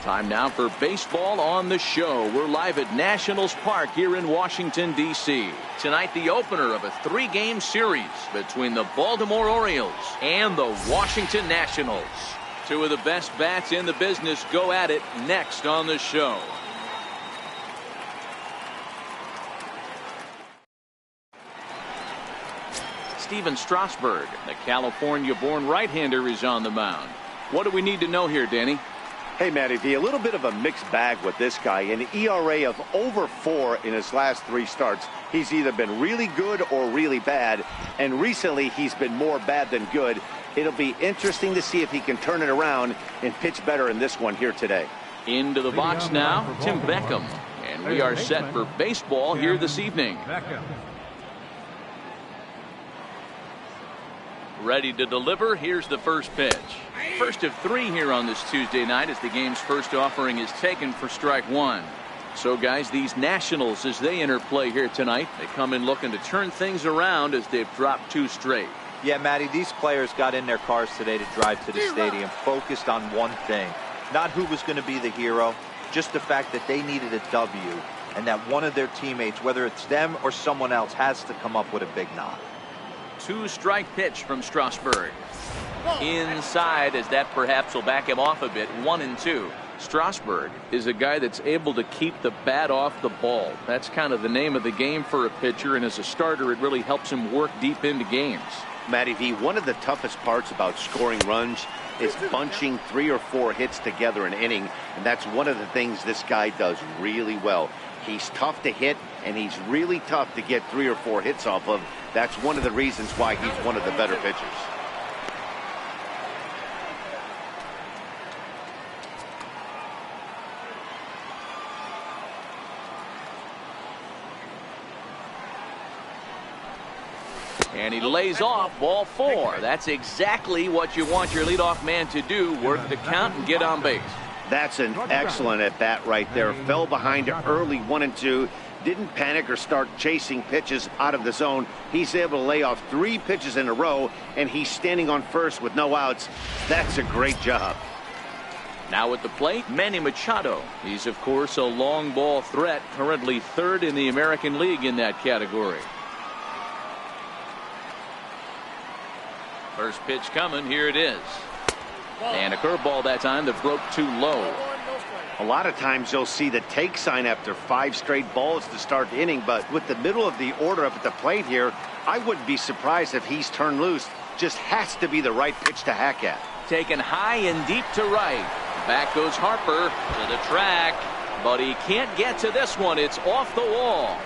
Time now for baseball on the show. We're live at Nationals Park here in Washington, D.C. Tonight, the opener of a 3-game series between the Baltimore Orioles and the Washington Nationals. Two of the best bats in the business go at it next on the show. Steven Strasburg, the California-born right-hander, is on the mound. What do we need to know here, Danny? Hey, Matty V, a little bit of a mixed bag with this guy. An ERA of over 4 in his last 3 starts. He's either been really good or really bad, and recently he's been more bad than good. It'll be interesting to see if he can turn it around and pitch better in this one here today. Into the box now, Tim Beckham. And we are set for baseball here this evening. Ready to deliver. Here's the first pitch. First of 3 here on this Tuesday night as the game's first offering is taken for strike 1. So, guys, these Nationals, as they enter play here tonight, they come in looking to turn things around as they've dropped 2 straight. Yeah, Matty, these players got in their cars today to drive to the stadium focused on one thing. Not who was going to be the hero, just the fact that they needed a W and that one of their teammates, whether it's them or someone else, has to come up with a big knock. 2-strike pitch from Strasburg. Inside, as that perhaps will back him off a bit. 1-2. Strasburg is a guy that's able to keep the bat off the ball. That's kind of the name of the game for a pitcher, and as a starter it really helps him work deep into games. Matty V, one of the toughest parts about scoring runs is bunching 3 or 4 hits together an inning, and that's one of the things this guy does really well. He's tough to hit, and he's really tough to get 3 or 4 hits off of. That's one of the reasons why he's one of the better pitchers. And he lays off, ball 4. That's exactly what you want your leadoff man to do, work the count and get on base. That's an excellent at-bat right there. Fell behind early 1-2. Didn't panic or start chasing pitches out of the zone. He's able to lay off 3 pitches in a row, and he's standing on first with no outs. That's a great job. Now at the plate, Manny Machado. He's, of course, a long ball threat, currently 3rd in the American League in that category. First pitch coming. Here it is. And a curveball that time that broke too low. A lot of times you'll see the take sign after 5 straight balls to start the inning, but with the middle of the order up at the plate here, I wouldn't be surprised if he's turned loose. Just has to be the right pitch to hack at. Taken high and deep to right. Back goes Harper to the track, but he can't get to this one. It's off the wall.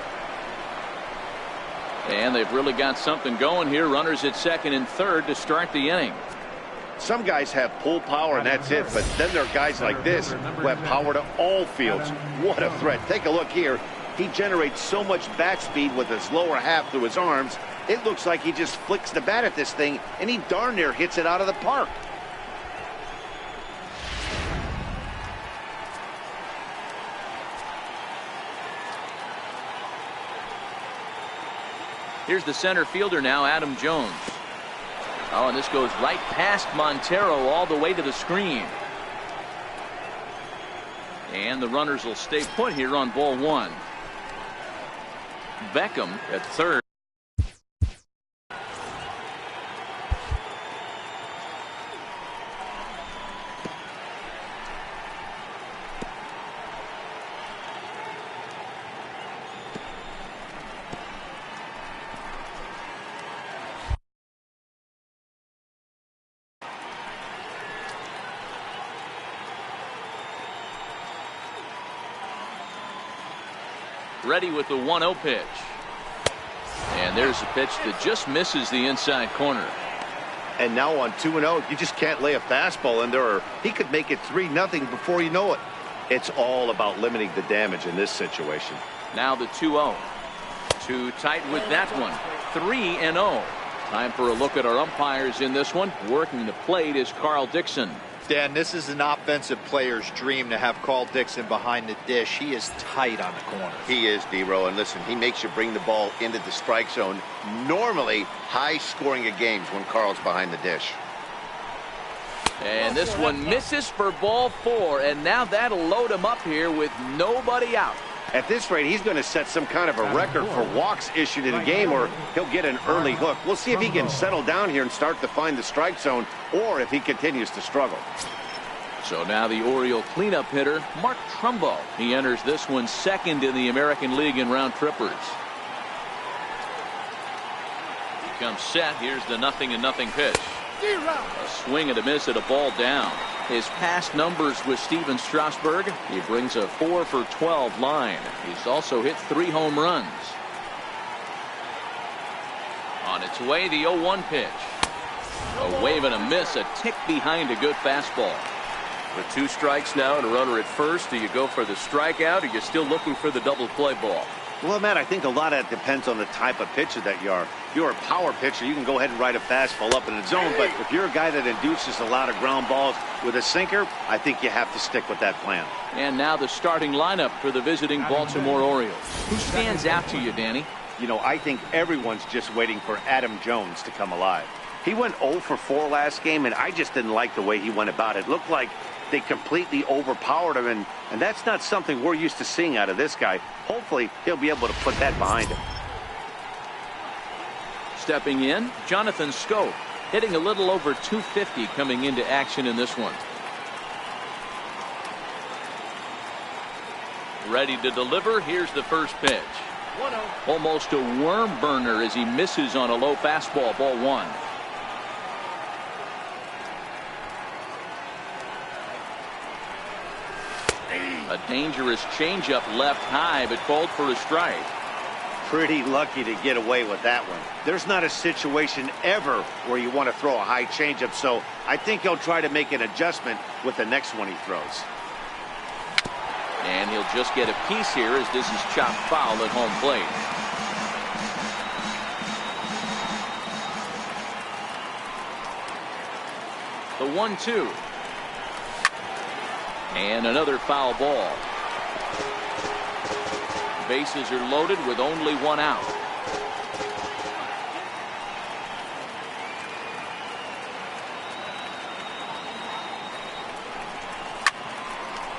And they've really got something going here. Runners at 2nd and 3rd to start the inning. Some guys have pull power and that's it, but then there are guys like this who have power to all fields. What a threat. Take a look here. He generates so much bat speed with his lower half through his arms. It looks like he just flicks the bat at this thing, and he darn near hits it out of the park. Here's the center fielder now, Adam Jones. Oh, and this goes right past Montero all the way to the screen. And the runners will stay put here on ball 1. Beckham at 3rd. Ready with the 1-0 pitch. And there's a pitch that just misses the inside corner. And now on 2-0, you just can't lay a fastball in there, or he could make it 3-0 before you know it. It's all about limiting the damage in this situation. Now the 2-0. Too tight with that one. 3-0. Time for a look at our umpires in this one. Working the plate is Carl Dixon. Dan, this is an offensive player's dream to have Carl Dixon behind the dish. He is tight on the corner. He is, D-Row, and listen, he makes you bring the ball into the strike zone. Normally high scoring of games when Carl's behind the dish. And this one misses for ball 4, and now that'll load him up here with nobody out. At this rate, he's going to set some kind of a record for walks issued in a game, or he'll get an early hook. We'll see if he can settle down here and start to find the strike zone, or if he continues to struggle. So now the Oriole cleanup hitter, Mark Trumbo. He enters this one second in the American League in round trippers. He comes set. Here's the 0-0 pitch. A swing and a miss at a ball down. His past numbers with Steven Strasburg, he brings a 4 for 12 line. He's also hit 3 home runs. On its way, the 0-1 pitch. A wave and a miss, a tick behind a good fastball. With 2 strikes now and a runner at first, do you go for the strikeout, or are you still looking for the double play ball? Well, Matt, I think a lot of that depends on the type of pitcher that you are. If you're a power pitcher, you can go ahead and ride a fastball up in the zone. But if you're a guy that induces a lot of ground balls with a sinker, I think you have to stick with that plan. And now the starting lineup for the visiting Baltimore Orioles. Who stands out to you, Danny? You know, I think everyone's just waiting for Adam Jones to come alive. He went 0 for 4 last game, and I just didn't like the way he went about it. It looked like they completely overpowered him, and that's not something we're used to seeing out of this guy. Hopefully, he'll be able to put that behind him. Stepping in, Jonathan Scope, hitting a little over 250 coming into action in this one. Ready to deliver. Here's the first pitch. Almost a worm burner as he misses on a low fastball, ball 1. A dangerous changeup left high, but called for a strike. Pretty lucky to get away with that one. There's not a situation ever where you want to throw a high changeup, so I think he'll try to make an adjustment with the next one he throws. And he'll just get a piece here as this is chopped foul at home plate. The 1-2. And another foul ball. Bases are loaded with only 1 out.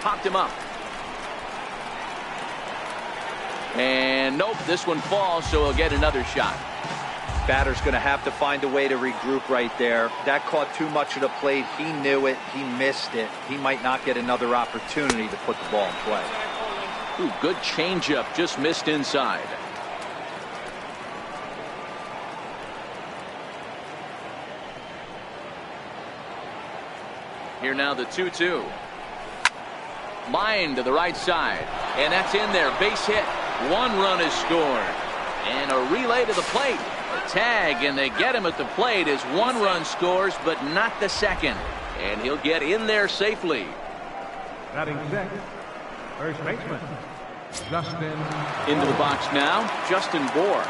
Popped him up. And nope, this one falls, so he'll get another shot. Batter's going to have to find a way to regroup right there. That caught too much of the plate. He knew it. He missed it. He might not get another opportunity to put the ball in play. Ooh, good changeup, just missed inside. Here now the 2-2. Line to the right side, and that's in there. Base hit. 1 run is scored, and a relay to the plate. A tag, and they get him at the plate as 1 run scores, but not the second. And he'll get in there safely. Batting sixth, first baseman, Justin. Into the box now, Justin Bohr.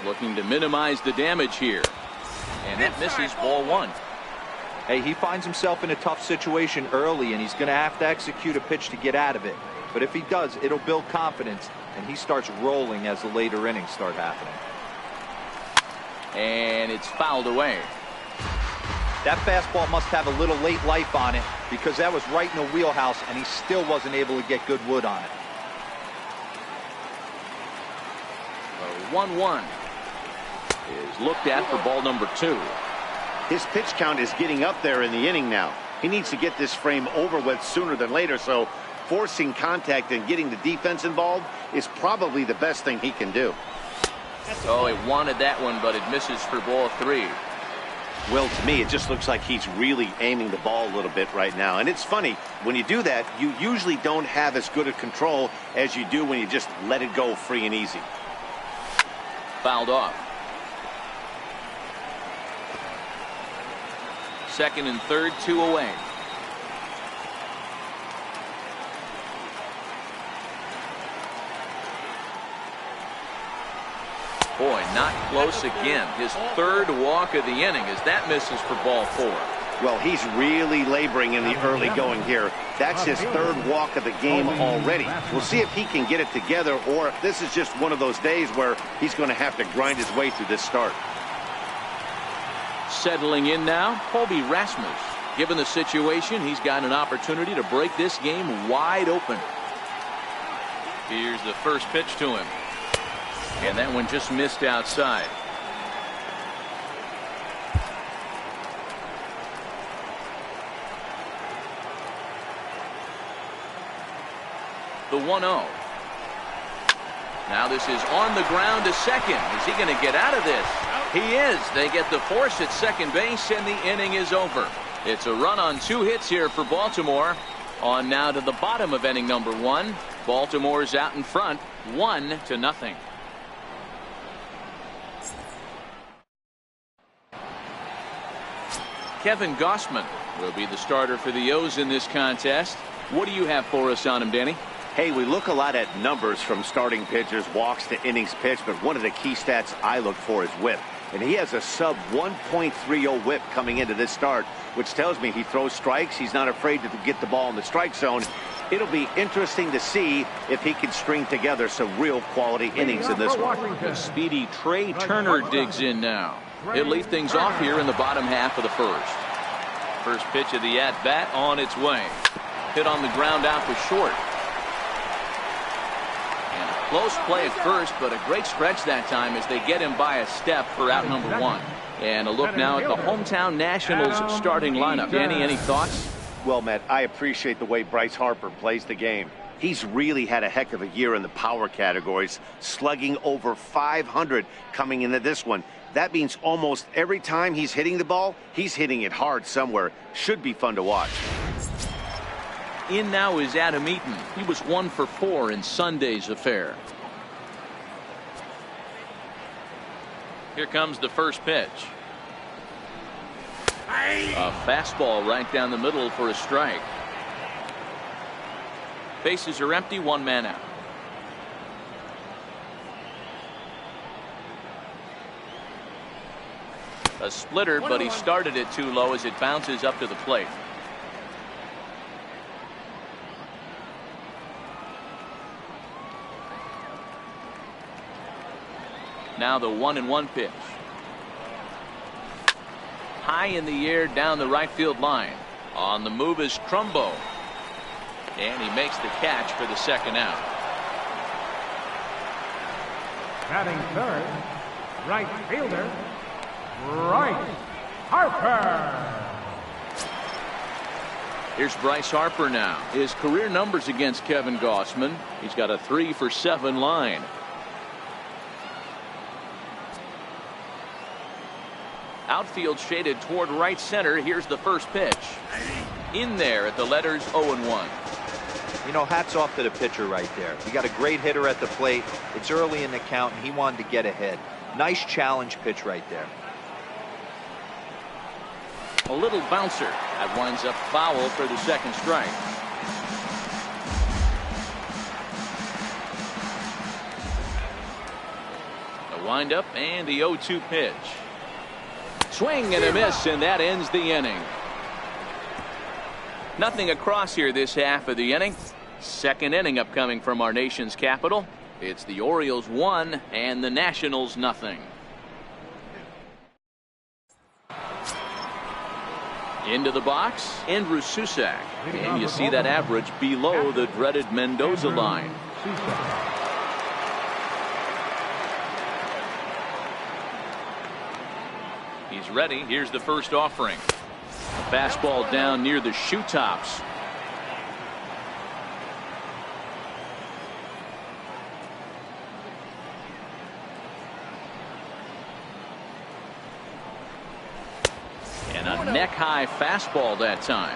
Looking to minimize the damage here. And that misses, ball 1. Hey, he finds himself in a tough situation early, and he's going to have to execute a pitch to get out of it. But if he does, it'll build confidence, and he starts rolling as the later innings start happening. And it's fouled away. That fastball must have a little late life on it, because that was right in the wheelhouse, and he still wasn't able to get good wood on it. 1-1 is looked at for ball number 2. His pitch count is getting up there in the inning now. He needs to get this frame over with sooner than later, so forcing contact and getting the defense involved is probably the best thing he can do. Oh, he wanted that one, but it misses for ball 3. Well, to me, it just looks like he's really aiming the ball a little bit right now. And it's funny, when you do that, you usually don't have as good a control as you do when you just let it go free and easy. Fouled off. Second and third, 2 away. Boy, not close again. His third walk of the inning as that misses for ball 4. Well, he's really laboring in the early going here. That's his third walk of the game already. We'll see if he can get it together or if this is just one of those days where he's going to have to grind his way through this start. Settling in now, Colby Rasmus. Given the situation, he's got an opportunity to break this game wide open. Here's the first pitch to him. And that one just missed outside. The 1-0. Now this is on the ground to second. Is he going to get out of this? He is. They get the force at second base, and the inning is over. It's a run on 2 hits here for Baltimore. On now to the bottom of inning number 1. Baltimore's out in front, 1-0. Kevin Gausman will be the starter for the O's in this contest. What do you have for us on him, Danny? Hey, we look a lot at numbers from starting pitchers, walks to innings pitched, but one of the key stats I look for is whip. And he has a sub 1.30 whip coming into this start, which tells me he throws strikes. He's not afraid to get the ball in the strike zone. It'll be interesting to see if he can string together some real quality innings in this one. The speedy Trey Turner digs in now. He'll lead things off here in the bottom half of the first. First pitch of the at-bat on its way. Hit on the ground out for short. And a close play at first, but a great stretch that time as they get him by a step for out number 1. And a look now at the hometown Nationals starting lineup. Danny, any thoughts? Well, Matt, I appreciate the way Bryce Harper plays the game. He's really had a heck of a year in the power categories, slugging over 500 coming into this one. That means almost every time he's hitting the ball, he's hitting it hard somewhere. Should be fun to watch. In now is Adam Eaton. He was 1 for 4 in Sunday's affair. Here comes the first pitch. A fastball right down the middle for a strike. Bases are empty, 1 man out. A splitter, but he started it too low as it bounces up to the plate. Now the 1-1 pitch. High in the air down the right field line. On the move is Trumbo. And he makes the catch for the second out. Batting third, right fielder, Bryce Harper. Here's Bryce Harper now. His career numbers against Kevin Gausman. He's got a 3 for 7 line. Outfield shaded toward right center. Here's the first pitch. In there at the letters 0-1. You know, hats off to the pitcher right there. He got a great hitter at the plate. It's early in the count, and he wanted to get ahead. Nice challenge pitch right there. A little bouncer. That winds up foul for the second strike. The windup and the 0-2 pitch. Swing and a miss, and that ends the inning. Nothing across here this half of the inning. Second inning upcoming from our nation's capital. It's the Orioles 1 and the Nationals nothing. Into the box, Andrew Susac. And you see that average below the dreaded Mendoza line. He's ready. Here's the first offering. A fastball down near the shoe tops. And a neck-high fastball that time.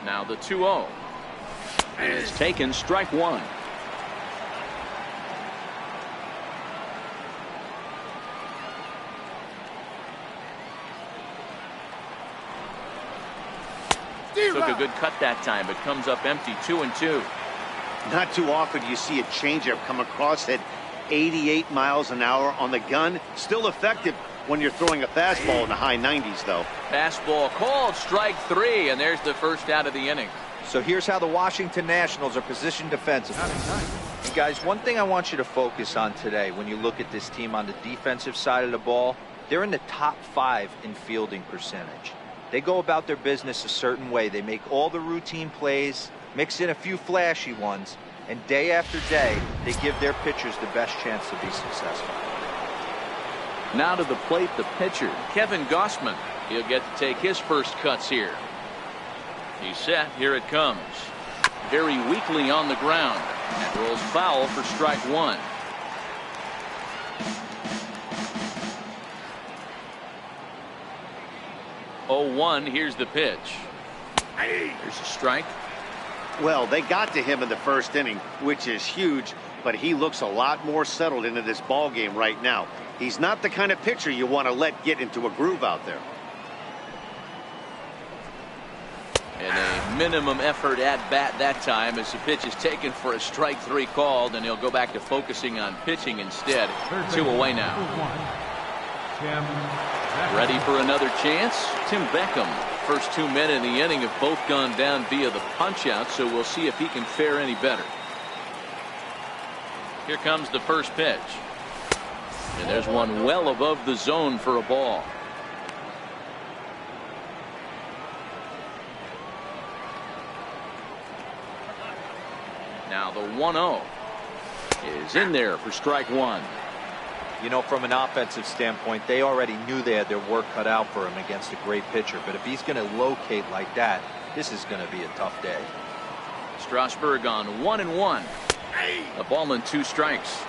Now the 2-0. And it's taken, strike 1. Took a good cut that time, but comes up empty, 2-2. Not too often you see a changeup come across at 88 miles an hour on the gun. Still effective when you're throwing a fastball in the high 90s, though. Fastball called, strike 3, and there's the first out of the inning. So here's how the Washington Nationals are positioned defensively. You guys, one thing I want you to focus on today when you look at this team on the defensive side of the ball, they're in the top 5 in fielding percentage. They go about their business a certain way. They make all the routine plays, mix in a few flashy ones, and day after day, they give their pitchers the best chance to be successful. Now to the plate, the pitcher, Kevin Gausman. He'll get to take his first cuts here. He's set. Here it comes. Very weakly on the ground. And rolls foul for strike 1. Oh, 1. Here's the pitch. There's a strike. Well, they got to him in the first inning, which is huge, but he looks a lot more settled into this ball game right now. He's not the kind of pitcher you want to let get into a groove out there. And a minimum effort at bat that time as the pitch is taken for a strike 3 called, and he'll go back to focusing on pitching instead. 2 away now. Ready for another chance? Tim Beckham. First 2 men in the inning have both gone down via the punch-out, so we'll see if he can fare any better. Here comes the first pitch. And there's one well above the zone for a ball. Now the 1-0 is in there for strike 1. You know, from an offensive standpoint, they already knew they had their work cut out for him against a great pitcher. But if he's going to locate like that, this is going to be a tough day. Strasburg on 1-1. A ball and 2 strikes.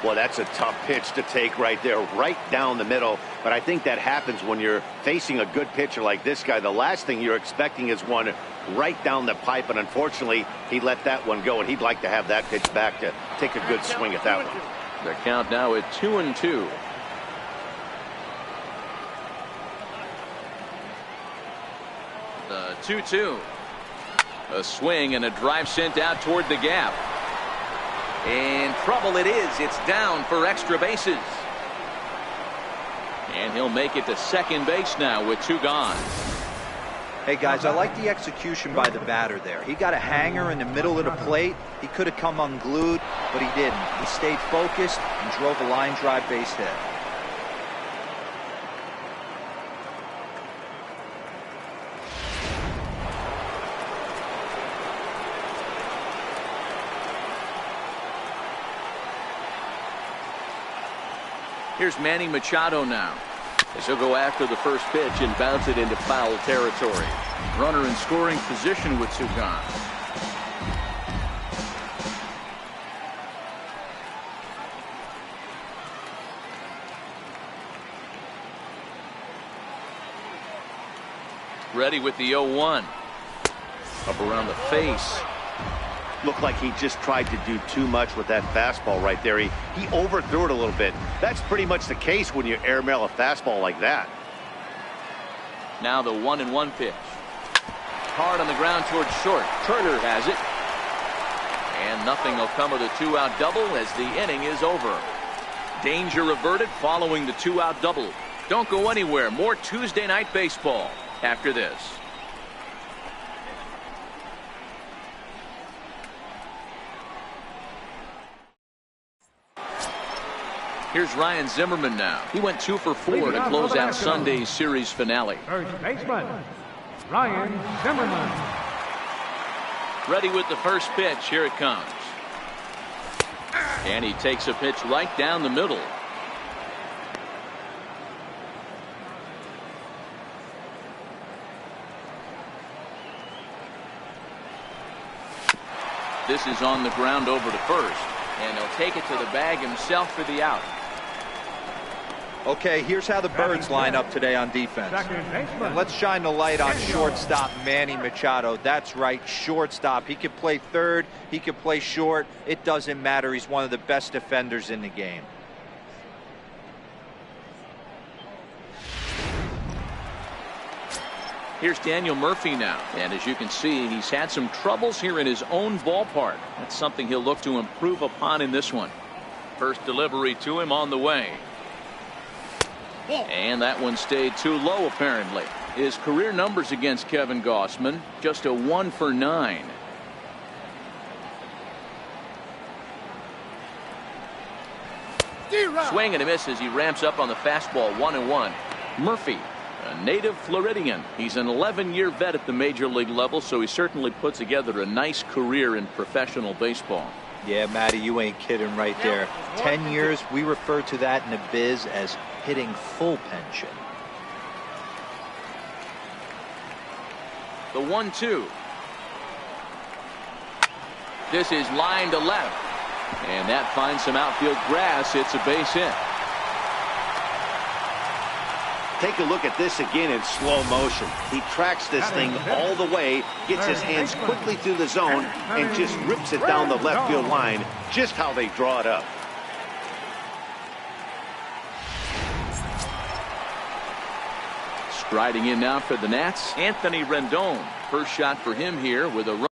Well, that's a tough pitch to take right there, right down the middle. But I think that happens when you're facing a good pitcher like this guy. The last thing you're expecting is one right down the pipe, and unfortunately, he let that one go, and he'd like to have that pitch back to take a good swing at that one. The count now at 2-2. The 2-2. A swing and a drive sent out toward the gap. And trouble it is. It's down for extra bases. And he'll make it to second base now with 2 gone. Hey guys, I like the execution by the batter there. He got a hanger in the middle of the plate. He could have come unglued, but he didn't. He stayed focused and drove a line drive base hit. Here's Manny Machado now, as he'll go after the first pitch and bounce it into foul territory. Runner in scoring position with 2 gone. Ready with the 0-1. Up around the face. Looked like he just tried to do too much with that fastball right there. He overthrew it a little bit. That's pretty much the case when you airmail a fastball like that. Now the 1-1 pitch. Hard on the ground towards short. Turner has it. And nothing will come of the 2-out double as the inning is over. Danger averted following the 2-out double. Don't go anywhere. More Tuesday night baseball after this. Here's Ryan Zimmerman now. He went 2 for 4 to close out Sunday's series finale. First baseman, Ryan Zimmerman. Ready with the first pitch. Here it comes. And he takes a pitch right down the middle. This is on the ground over to first. And he'll take it to the bag himself for the out. Okay, here's how the Birds line up today on defense. And let's shine the light on shortstop Manny Machado. That's right, shortstop. He can play third, he can play short. It doesn't matter. He's one of the best defenders in the game. Here's Daniel Murphy now. And as you can see, he's had some troubles here in his own ballpark. That's something he'll look to improve upon in this one. First delivery to him on the way. And that one stayed too low, apparently. His career numbers against Kevin Gausman, just a 1 for 9. Swing and a miss as he ramps up on the fastball. 1-1. Murphy, a native Floridian. He's an 11-year vet at the major league level, so he certainly put together a nice career in professional baseball. Yeah, Matty, you ain't kidding right there. 10 years, we refer to that in the biz as hitting full pension. The 1-2. This is line to left. And that finds some outfield grass. It's a base hit. Take a look at this again in slow motion. He tracks this thing all the way, gets his hands quickly through the zone, and just rips it down the left field line, just how they draw it up. Striding in now for the Nats, Anthony Rendon. First shot for him here with a run.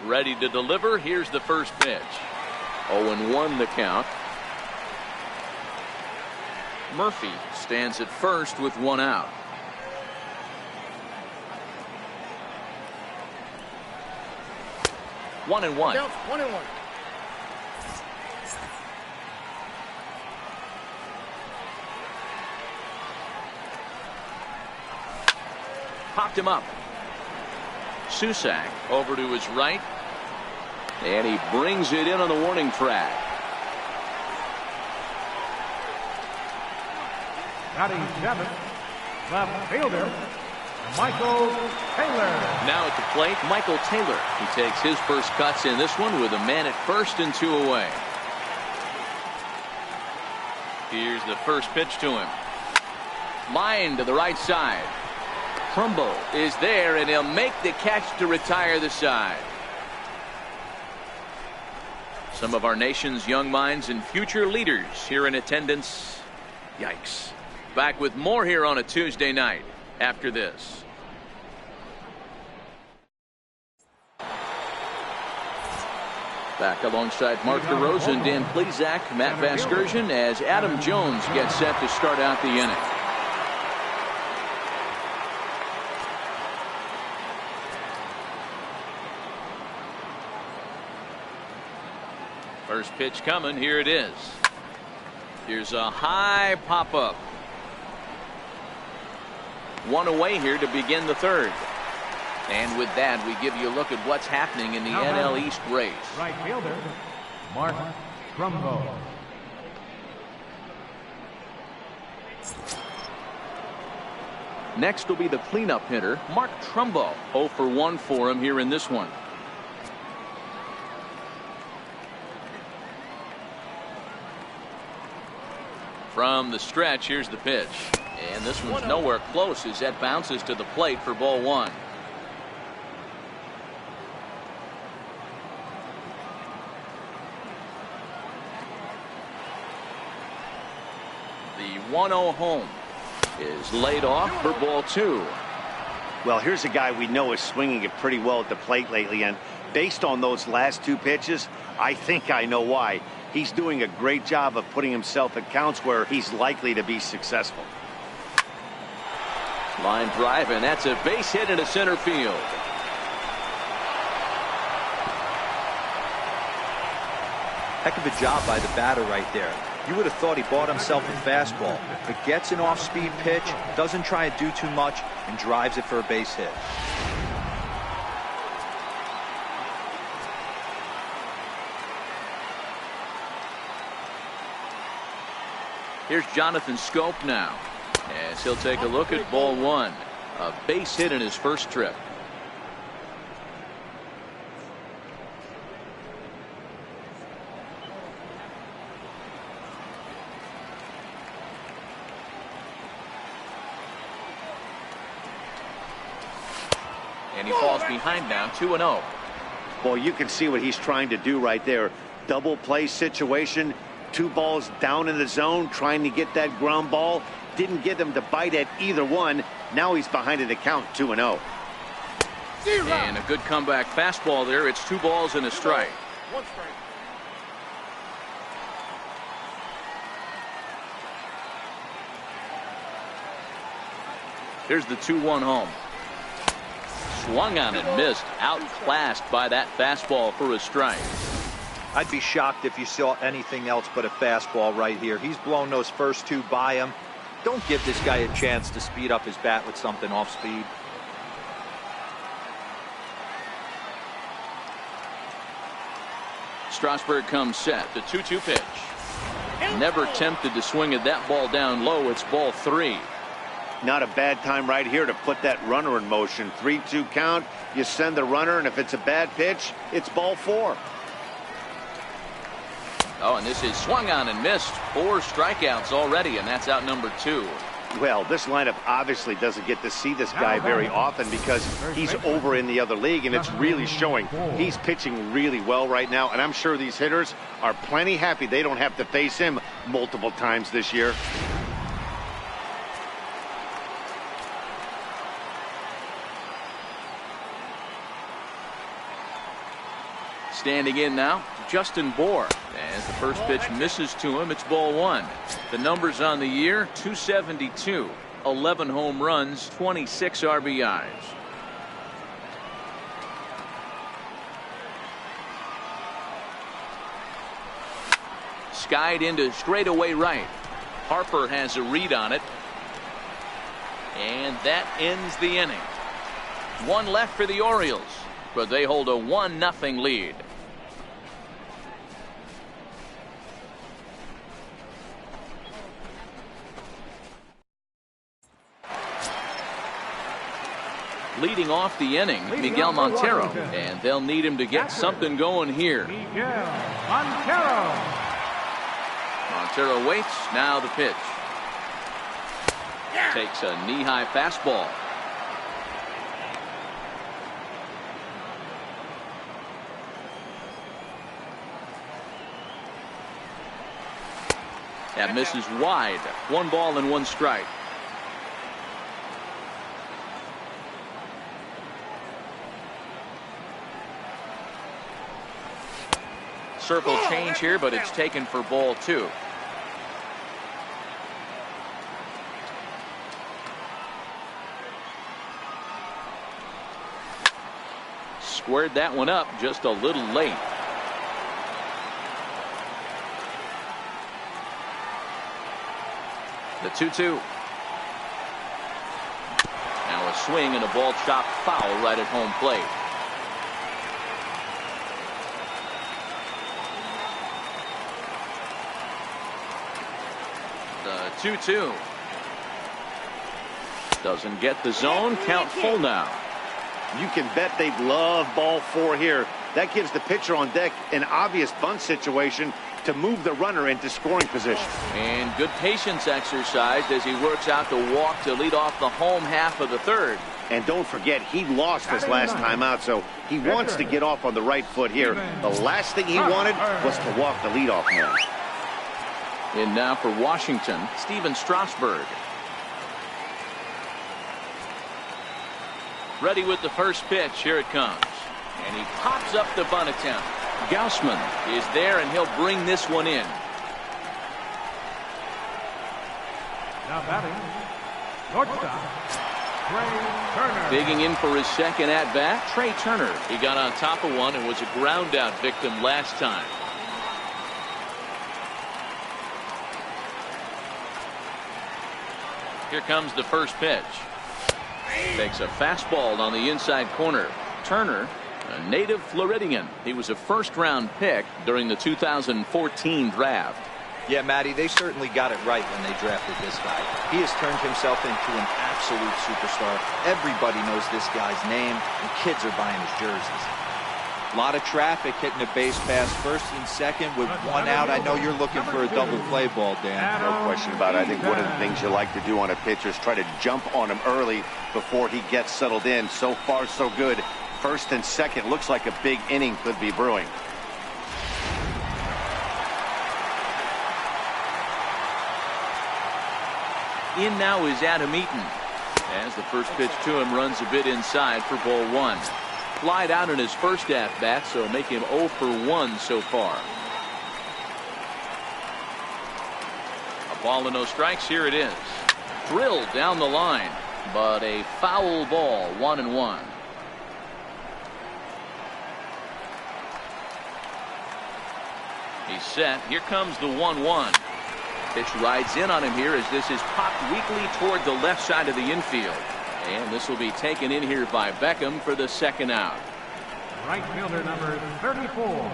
Ready to deliver. Here's the first pitch. 0-1 the count. Murphy stands at first with 1 out. One and one. 1-1. Popped him up. Susak over to his right. And he brings it in on the warning track. Batting 7th, left fielder, Michael Taylor. Now at the plate, Michael Taylor. He takes his first cuts in this one with a man at first and 2 away. Here's the first pitch to him. Line to the right side. Trumbo is there, and he'll make the catch to retire the side. Some of our nation's young minds and future leaders here in attendance. Yikes. Back with more here on a Tuesday night after this. Back alongside Mark DeRosa, Dan Plesac, Matt Vasgersian, as Adam Jones gets set to start out the inning. First pitch coming. Here it is. Here's a high pop-up. 1 away here to begin the third. And with that, we give you a look at what's happening in the NL East race. Right fielder, Mark Trumbo. Next will be the cleanup hitter, Mark Trumbo. 0 for 1 for him here in this one. From the stretch, here's the pitch. And this one's nowhere close as that bounces to the plate for ball 1. The 1-0 home is laid off for ball 2. Well, here's a guy we know is swinging it pretty well at the plate lately, and based on those last 2 pitches, I think I know why. He's doing a great job of putting himself at counts where he's likely to be successful. Line drive, and that's a base hit into center field. Heck of a job by the batter right there. You would have thought he bought himself a fastball, but gets an off-speed pitch, doesn't try to do too much, and drives it for a base hit. Here's Jonathan Scope now, as he'll take a look at ball 1. A base hit in his first trip. And he falls behind now, 2-0. Well, you can see what he's trying to do right there. Double play situation, 2 balls down in the zone, trying to get that ground ball. Didn't get him to bite at either one. Now he's behind in the count, 2-0. And a good comeback fastball there. It's 2 balls and a strike. 1 strike. Here's the 2-1 home. Swung on and missed. Outclassed by that fastball for a strike. I'd be shocked if you saw anything else but a fastball right here. He's blown those first 2 by him. Don't give this guy a chance to speed up his bat with something off speed. Strasburg comes set. The 2-2 pitch. Never tempted to swing at that ball down low. It's ball 3. Not a bad time right here to put that runner in motion. 3-2 count. You send the runner, and if it's a bad pitch, it's ball 4. Oh, and this is swung on and missed. 4 strikeouts already, and that's out number 2. Well, this lineup obviously doesn't get to see this guy very often because he's over in the other league, and it's really showing. He's pitching really well right now, and I'm sure these hitters are plenty happy they don't have to face him multiple times this year. Standing in now, Justin Bohr. As the first pitch misses to him, it's ball 1. The numbers on the year, 272, 11 home runs, 26 RBIs. Skied into straightaway right. Harper has a read on it. And that ends the inning. 1 left for the Orioles, but they hold a 1-0 lead. Leading off the inning, Miguel Montero, and they'll need him to get something going here. Miguel Montero. Montero waits. Now the pitch. Takes a knee-high fastball. That misses wide. 1 ball and 1 strike. Circle change here, but it's taken for ball 2. Squared that one up just a little late. The 2-2. Now a swing and a ball chopped foul right at home plate. The 2-2. Doesn't get the zone. Count full now. You can bet they'd love ball 4 here. That gives the pitcher on deck an obvious bunt situation to move the runner into scoring position. And good patience exercised as he works out the walk to lead off the home half of the 3rd. And don't forget, he lost his last time out, so he wants to get off on the right foot here. The last thing he wanted was to walk the leadoff man. In now for Washington, Steven Strasburg. Ready with the first pitch. Here it comes. And he pops up the bunt attempt. Gausman is there, and he'll bring this one in. Now batting, shortstop, Trey Turner. Digging in for his second at-bat, Trey Turner. He got on top of one and was a ground-out victim last time. Here comes the first pitch. Takes a fastball on the inside corner. Turner, a native Floridian. He was a first-round pick during the 2014 draft. Yeah, Matty, they certainly got it right when they drafted this guy. He has turned himself into an absolute superstar. Everybody knows this guy's name, and kids are buying his jerseys. A lot of traffic hitting the base pass first and second with one out. I know you're looking for a double play ball, Dan. No question about it. I think one of the things you like to do on a pitcher is try to jump on him early before he gets settled in. So far, so good. First and second, looks like a big inning could be brewing. In now is Adam Eaton. As the first pitch to him runs a bit inside for ball one. Flied out in his first at-bat, so make him 0 for 1 so far. A ball and no strikes. Here it is. Drilled down the line, but a foul ball. 1-1. He's set. Here comes the 1-1. Pitch rides in on him here as this is popped weakly toward the left side of the infield. And this will be taken in here by Beckham for the second out. Right fielder number 34,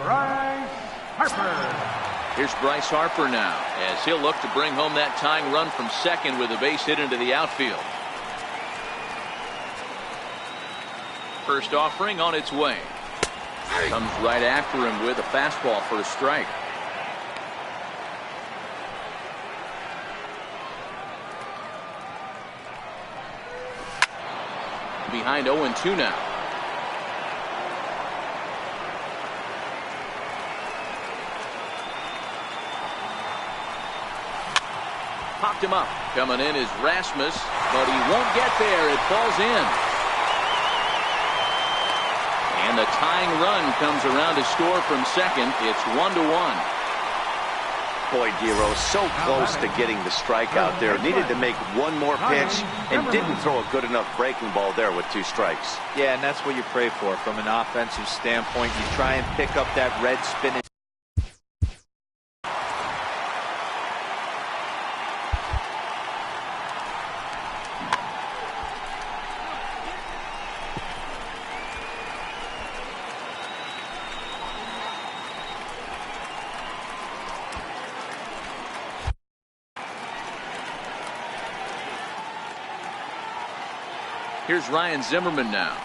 Bryce Harper. Here's Bryce Harper now as he'll look to bring home that tying run from second with a base hit into the outfield. First offering on its way. Comes right after him with a fastball for a strike. Behind 0-2 now. Popped him up. Coming in is Rasmus, but he won't get there. It falls in. And the tying run comes around to score from second. It's 1-1. Boy, Giro, so close to getting the strikeout there. Needed to make one more pitch and didn't throw a good enough breaking ball there with 2 strikes. Yeah, and that's what you pray for from an offensive standpoint. You try and pick up that red spinach. Here's Ryan Zimmerman now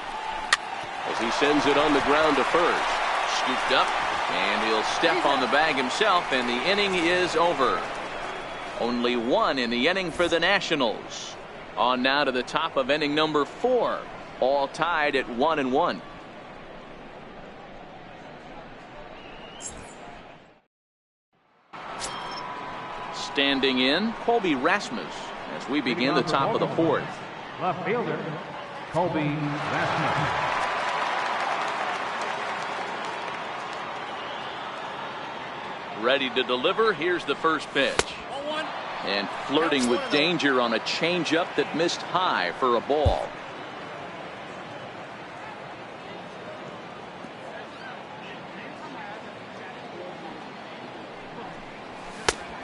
as he sends it on the ground to first. Scooped up, and he'll step on the bag himself, and the inning is over. Only 1 in the inning for the Nationals. On now to the top of inning number 4, all tied at 1-1. Standing in, Colby Rasmus as we begin the top of the 4th. Left fielder, Colby Rasmus. Ready to deliver. Here's the first pitch. And flirting with danger on a changeup that missed high for a ball.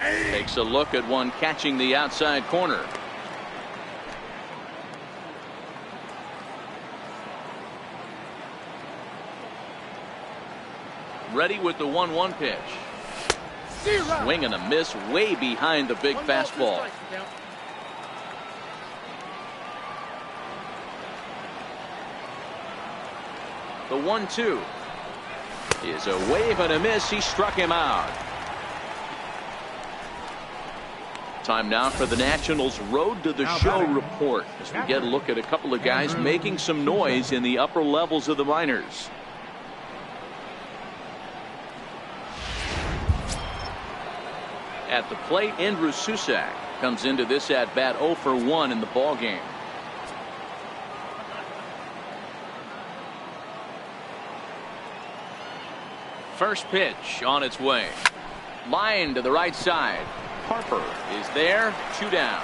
Takes a look at one catching the outside corner. Ready with the 1-1 pitch. Swing and a miss way behind the big fastball. The 1-2 is a wave and a miss. He struck him out. Time now for the Nationals Road to the Show report as we get a look at a couple of guys making some noise in the upper levels of the minors. At the plate, Andrew Susac comes into this at bat 0 for 1 in the ball game. First pitch on its way. Line to the right side. Harper is there. 2 down.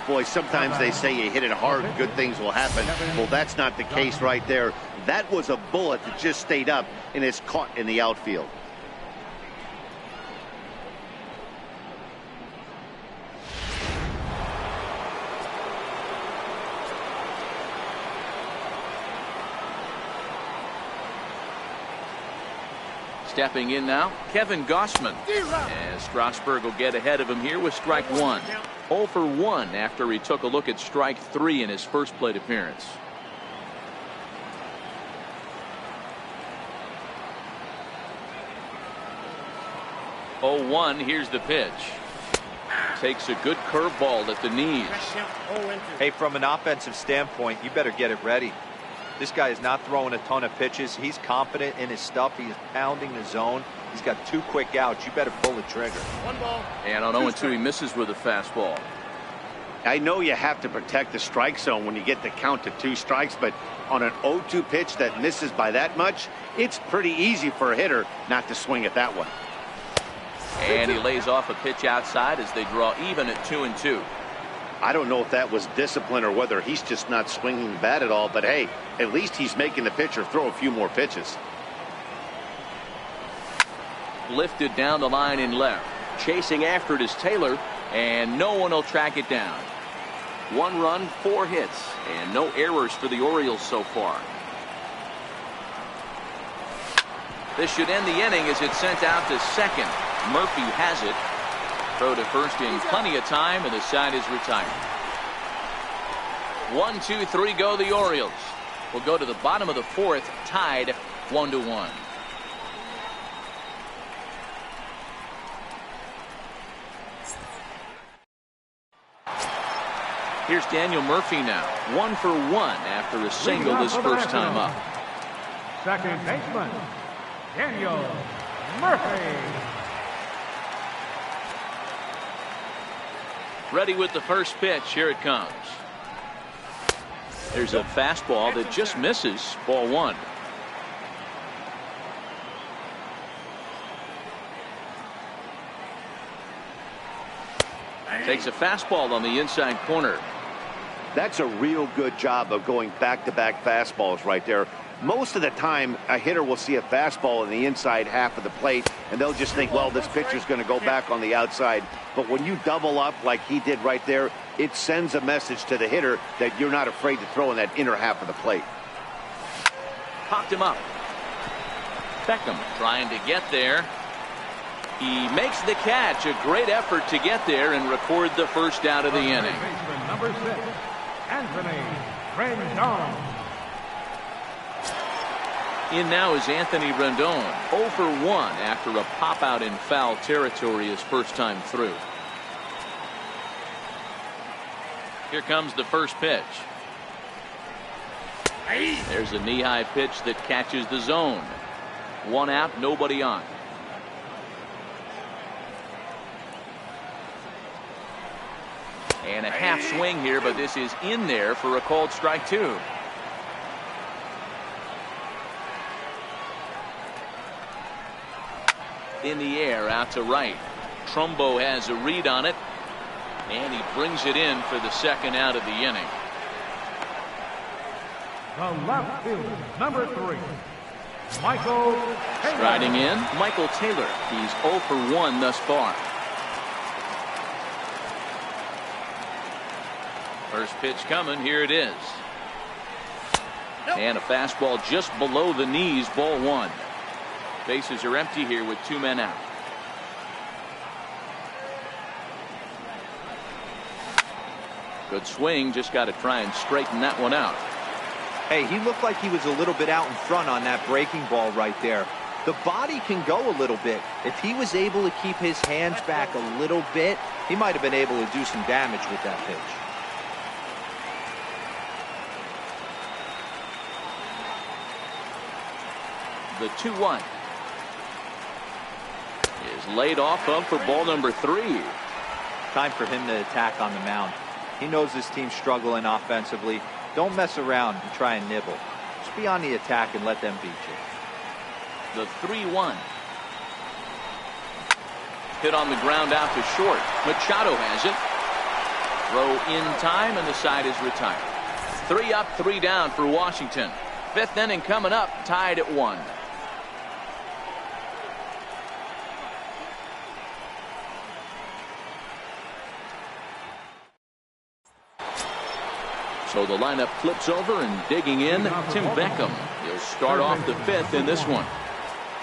Boy, sometimes they say you hit it hard, good things will happen. Well, that's not the case right there. That was a bullet that just stayed up and is caught in the outfield. Stepping in now, Kevin Gossman. As Strasburg will get ahead of him here with strike 1. 0 for 1 after he took a look at strike 3 in his first plate appearance. 0-1. Here's the pitch. Takes a good curveball at the knees. Hey, from an offensive standpoint, you better get it ready. This guy is not throwing a ton of pitches. He's confident in his stuff. He's pounding the zone. He's got 2 quick outs. You better pull the trigger. 1 ball. And on 0-2, he misses with a fastball. I know you have to protect the strike zone when you get the count to 2 strikes, but on an 0-2 pitch that misses by that much, it's pretty easy for a hitter not to swing at that one. And he lays off a pitch outside as they draw even at 2-2. I don't know if that was discipline or whether he's just not swinging the bat at all, but hey, at least he's making the pitcher throw a few more pitches. Lifted down the line in left. Chasing after it is Taylor, and no one will track it down. 1 run, 4 hits, and no errors for the Orioles so far. This should end the inning as it's sent out to second. Murphy has it. Throw to first in plenty of time, and the side is retired. 1, 2, 3 go the Orioles. We'll go to the bottom of the 4th, tied 1-1. Here's Daniel Murphy now. 1 for 1 after a single his first time up. Second baseman, Daniel Murphy. Ready with the first pitch. Here it comes. There's a fastball that just misses. Ball 1. Takes a fastball on the inside corner. That's a real good job of going back-to-back fastballs right there. Most of the time, a hitter will see a fastball in the inside half of the plate, and they'll just think, well, this pitcher's going to go back on the outside. But when you double up like he did right there, it sends a message to the hitter that you're not afraid to throw in that inner half of the plate. Popped him up. Beckham trying to get there. He makes the catch. A great effort to get there and record the first out of the inning. Baseman number 6, Anthony Rendon. In now is Anthony Rendon. 0 for 1 after a pop out in foul territory his first time through. Here comes the first pitch. There's a knee-high pitch that catches the zone. 1 out, nobody on. And a half swing here, but this is in there for a called strike 2. In the air out to right. Trumbo has a read on it, and he brings it in for the second out of the inning. The left fielder, number 3, Michael Taylor. Striding in, Michael Taylor. He's 0 for 1 thus far. First pitch coming. Here it is. And a fastball just below the knees. Ball 1. Bases are empty here with 2 men out. Good swing. Just got to try and straighten that one out. Hey, he looked like he was a little bit out in front on that breaking ball right there. The body can go a little bit. If he was able to keep his hands back a little bit, he might have been able to do some damage with that pitch. The 2-1 is laid off of for ball number 3. Time for him to attack on the mound. He knows his team's struggling offensively. Don't mess around and try and nibble. Just be on the attack and let them beat you. The 3-1. Hit on the ground out to short. Machado has it. Throw in time, and the side is retired. 3 up, 3 down for Washington. 5th inning coming up, tied at 1. So the lineup flips over, and digging in, Tim Beckham. He'll start off the 5th in this one.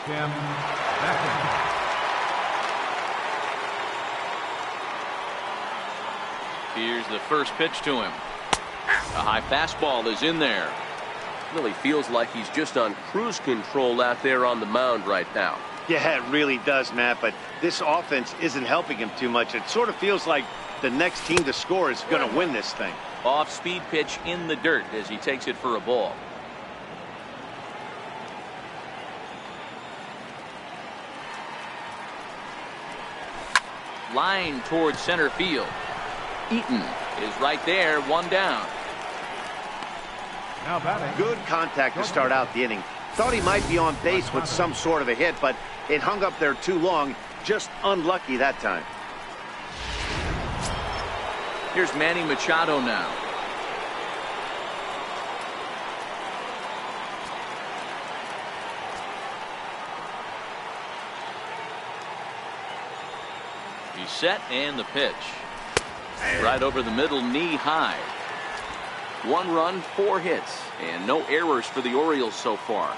Tim Beckham. Here's the first pitch to him. A high fastball is in there. Really feels like he's just on cruise control out there on the mound right now. Yeah, it really does, Matt, but this offense isn't helping him too much. It sort of feels like the next team to score is going to win this thing. Off-speed pitch in the dirt as he takes it for a ball. Line towards center field. Eaton is right there, one down. Now batting. Good contact to start out the inning. Thought he might be on base with some sort of a hit, but it hung up there too long. Just unlucky that time. Here's Manny Machado now. He's set, and the pitch. Right over the middle, knee high. 1 run, 4 hits, and no errors for the Orioles so far.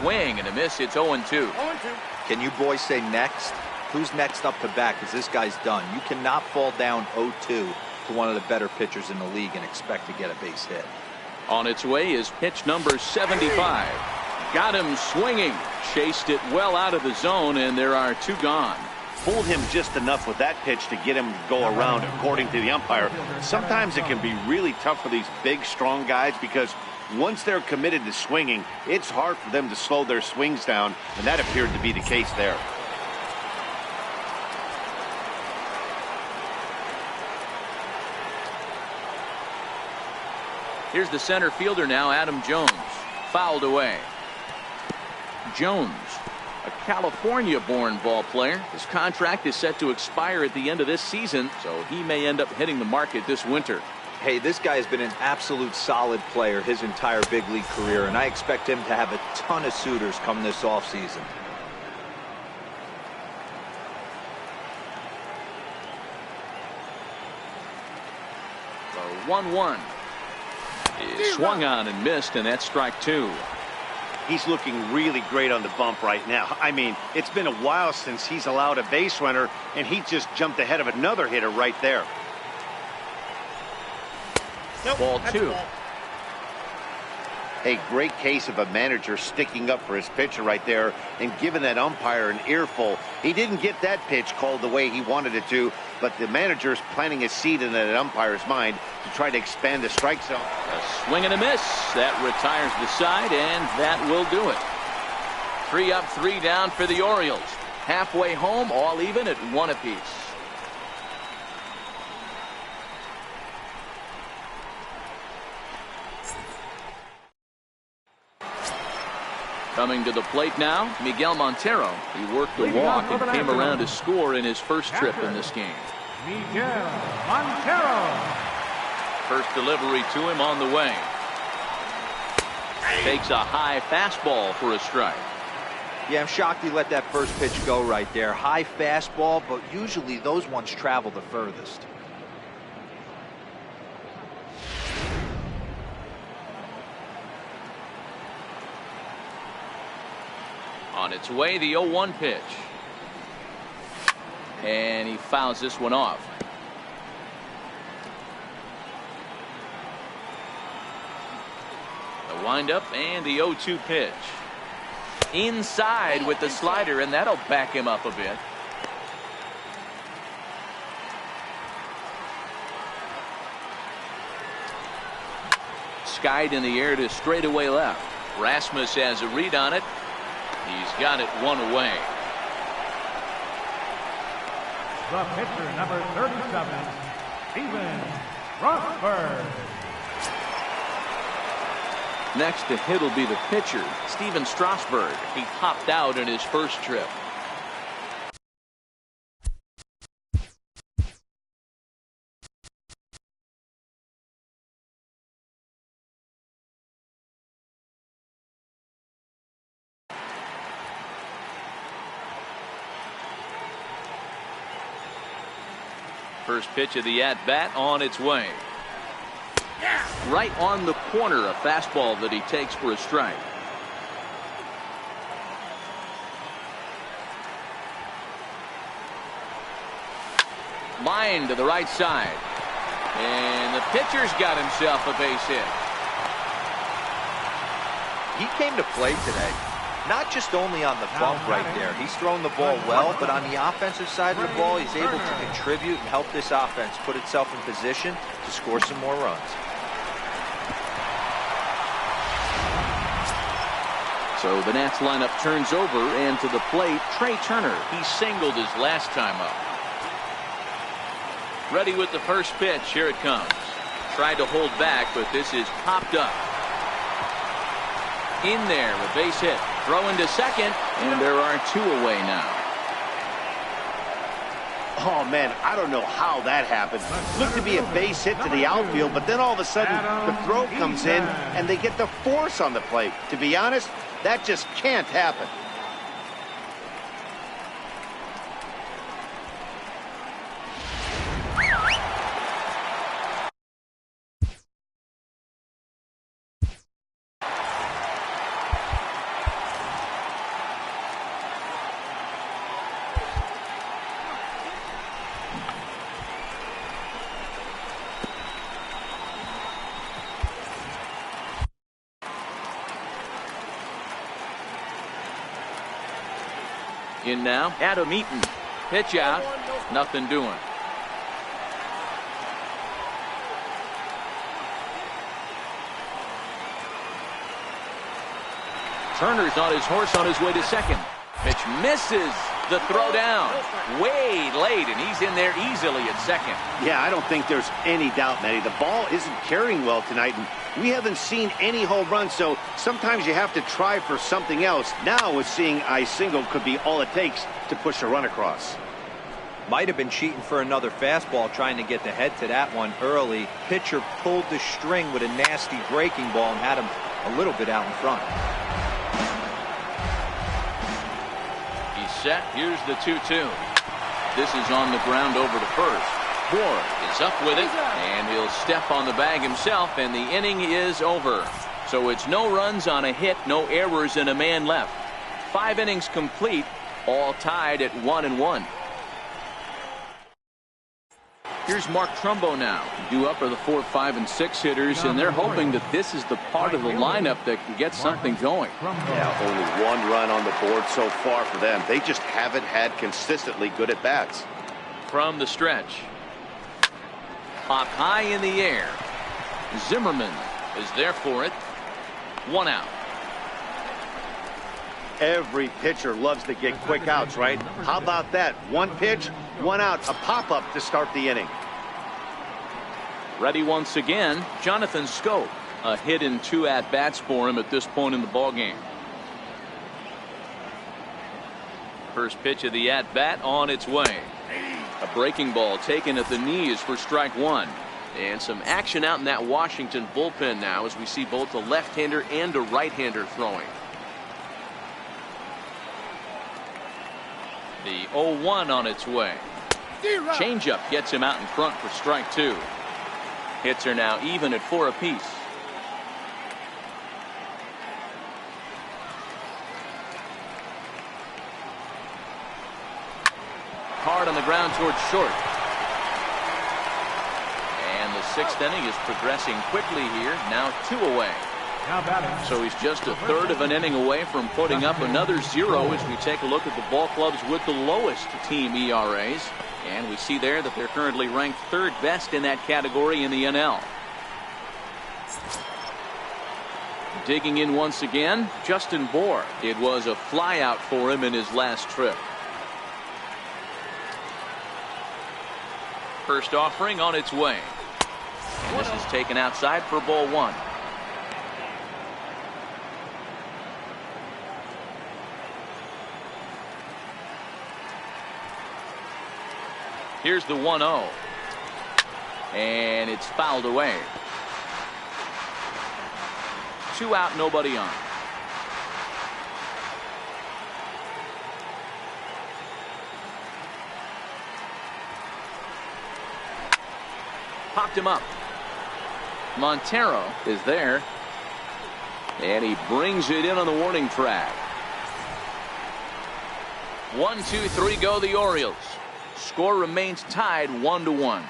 Swing and a miss. It's 0-2. Can you boys say next? Who's next up to bat? Because this guy's done. You cannot fall down 0-2 to one of the better pitchers in the league and expect to get a base hit. On its way is pitch number 75. Got him swinging. Chased it well out of the zone, and there are 2 gone. Fooled him just enough with that pitch to get him to go around, according to the umpire. Sometimes it can be really tough for these big, strong guys because once they're committed to swinging, it's hard for them to slow their swings down, and that appeared to be the case there. Here's the center fielder now, Adam Jones. Fouled away. Jones, a California-born ball player. His contract is set to expire at the end of this season, so he may end up hitting the market this winter. Hey, this guy has been an absolute solid player his entire big league career, and I expect him to have a ton of suitors come this offseason. The 1-1 is swung on and missed, and that's strike 2. He's looking really great on the bump right now. I mean, it's been a while since he's allowed a base runner, and he just jumped ahead of another hitter right there. Ball 2. A great case of a manager sticking up for his pitcher right there and giving that umpire an earful. He didn't get that pitch called the way he wanted it to, but the manager's planting a seed in that umpire's mind to try to expand the strike zone. A swing and a miss. That retires the side, and that will do it. 3 up, 3 down for the Orioles. Halfway home, all even at 1 apiece. Coming to the plate now, Miguel Montero. He worked the walk and came around to score in his first trip in this game. Miguel Montero. First delivery to him on the way. Takes a high fastball for a strike. Yeah, I'm shocked he let that first pitch go right there. High fastball, but usually those ones travel the furthest. On its way, the 0-1 pitch. And he fouls this one off. The windup and the 0-2 pitch. Inside with the slider, and that'll back him up a bit. Skied in the air to straightaway left. Rasmus has a read on it. He's got it 1 away. The pitcher, number 37, Steven Strasburg. Next to hit will be the pitcher, Steven Strasburg. He popped out in his first trip. First pitch of the at-bat on its way. Right on the corner, a fastball that he takes for a strike. Line to the right side. And the pitcher's got himself a base hit. He came to play today, not just only on the bump right there. He's thrown the ball well, but on the offensive side of the ball, he's able to contribute and help this offense put itself in position to score some more runs. So the Nats lineup turns over, and to the plate, Trey Turner. He singled his last time up. Ready with the first pitch. Here it comes. Tried to hold back, but this is popped up. In there, a base hit. Throw into second, and there are 2 away now. Oh, man, I don't know how that happened. Looked to be a base hit to the outfield, but then all of a sudden the throw comes in, and they get the force on the plate. To be honest, that just can't happen. In now, Adam Eaton. Pitch out. Nothing doing. Turner's on his horse on his way to second. Pitch misses. The throw down. Way late, and he's in there easily at second. Yeah, I don't think there's any doubt, Matty. The ball isn't carrying well tonight, and we haven't seen any home runs, so sometimes you have to try for something else. Now, with seeing I single could be all it takes to push a run across. Might have been cheating for another fastball, trying to get the head to that one early. Pitcher pulled the string with a nasty breaking ball and had him a little bit out in front. He's set. Here's the 2-2. This is on the ground over to first. Bohr is up with it, and he'll step on the bag himself, and the inning is over. So it's no runs on a hit, no errors, and a man left. 5 innings complete, all tied at 1-1. Here's Mark Trumbo now. Due up are the 4, 5, and 6 hitters, and they're hoping that this is the part of the lineup that can get something going. Yeah, only 1 run on the board so far for them. They just haven't had consistently good at-bats. From the stretch. Pop high in the air. Zimmerman is there for it. 1 out. Every pitcher loves to get quick outs, right? How about that? 1 pitch, 1 out, a pop-up to start the inning. Ready once again, Jonathan Scope. A hit in 2 at-bats for him at this point in the ballgame. First pitch of the at-bat on its way. A breaking ball taken at the knees for strike 1. And some action out in that Washington bullpen now as we see both a left-hander and a right-hander throwing. The 0-1 on its way. Changeup gets him out in front for strike 2. Hits are now even at 4 apiece. Hard on the ground towards short. And the 6th inning is progressing quickly here. Now 2 away. So he's just a third of an inning away from putting up another 0 as we take a look at the ball clubs with the lowest team ERAs. And we see there that they're currently ranked 3rd best in that category in the NL. Digging in once again, Justin Bohr. It was a flyout for him in his last trip. First offering on its way. And this is taken outside for ball 1. Here's the 1-0. And it's fouled away. 2 out, nobody on. Popped him up. Montero is there. And he brings it in on the warning track. 1, 2, 3 go the Orioles. Score remains tied 1-1.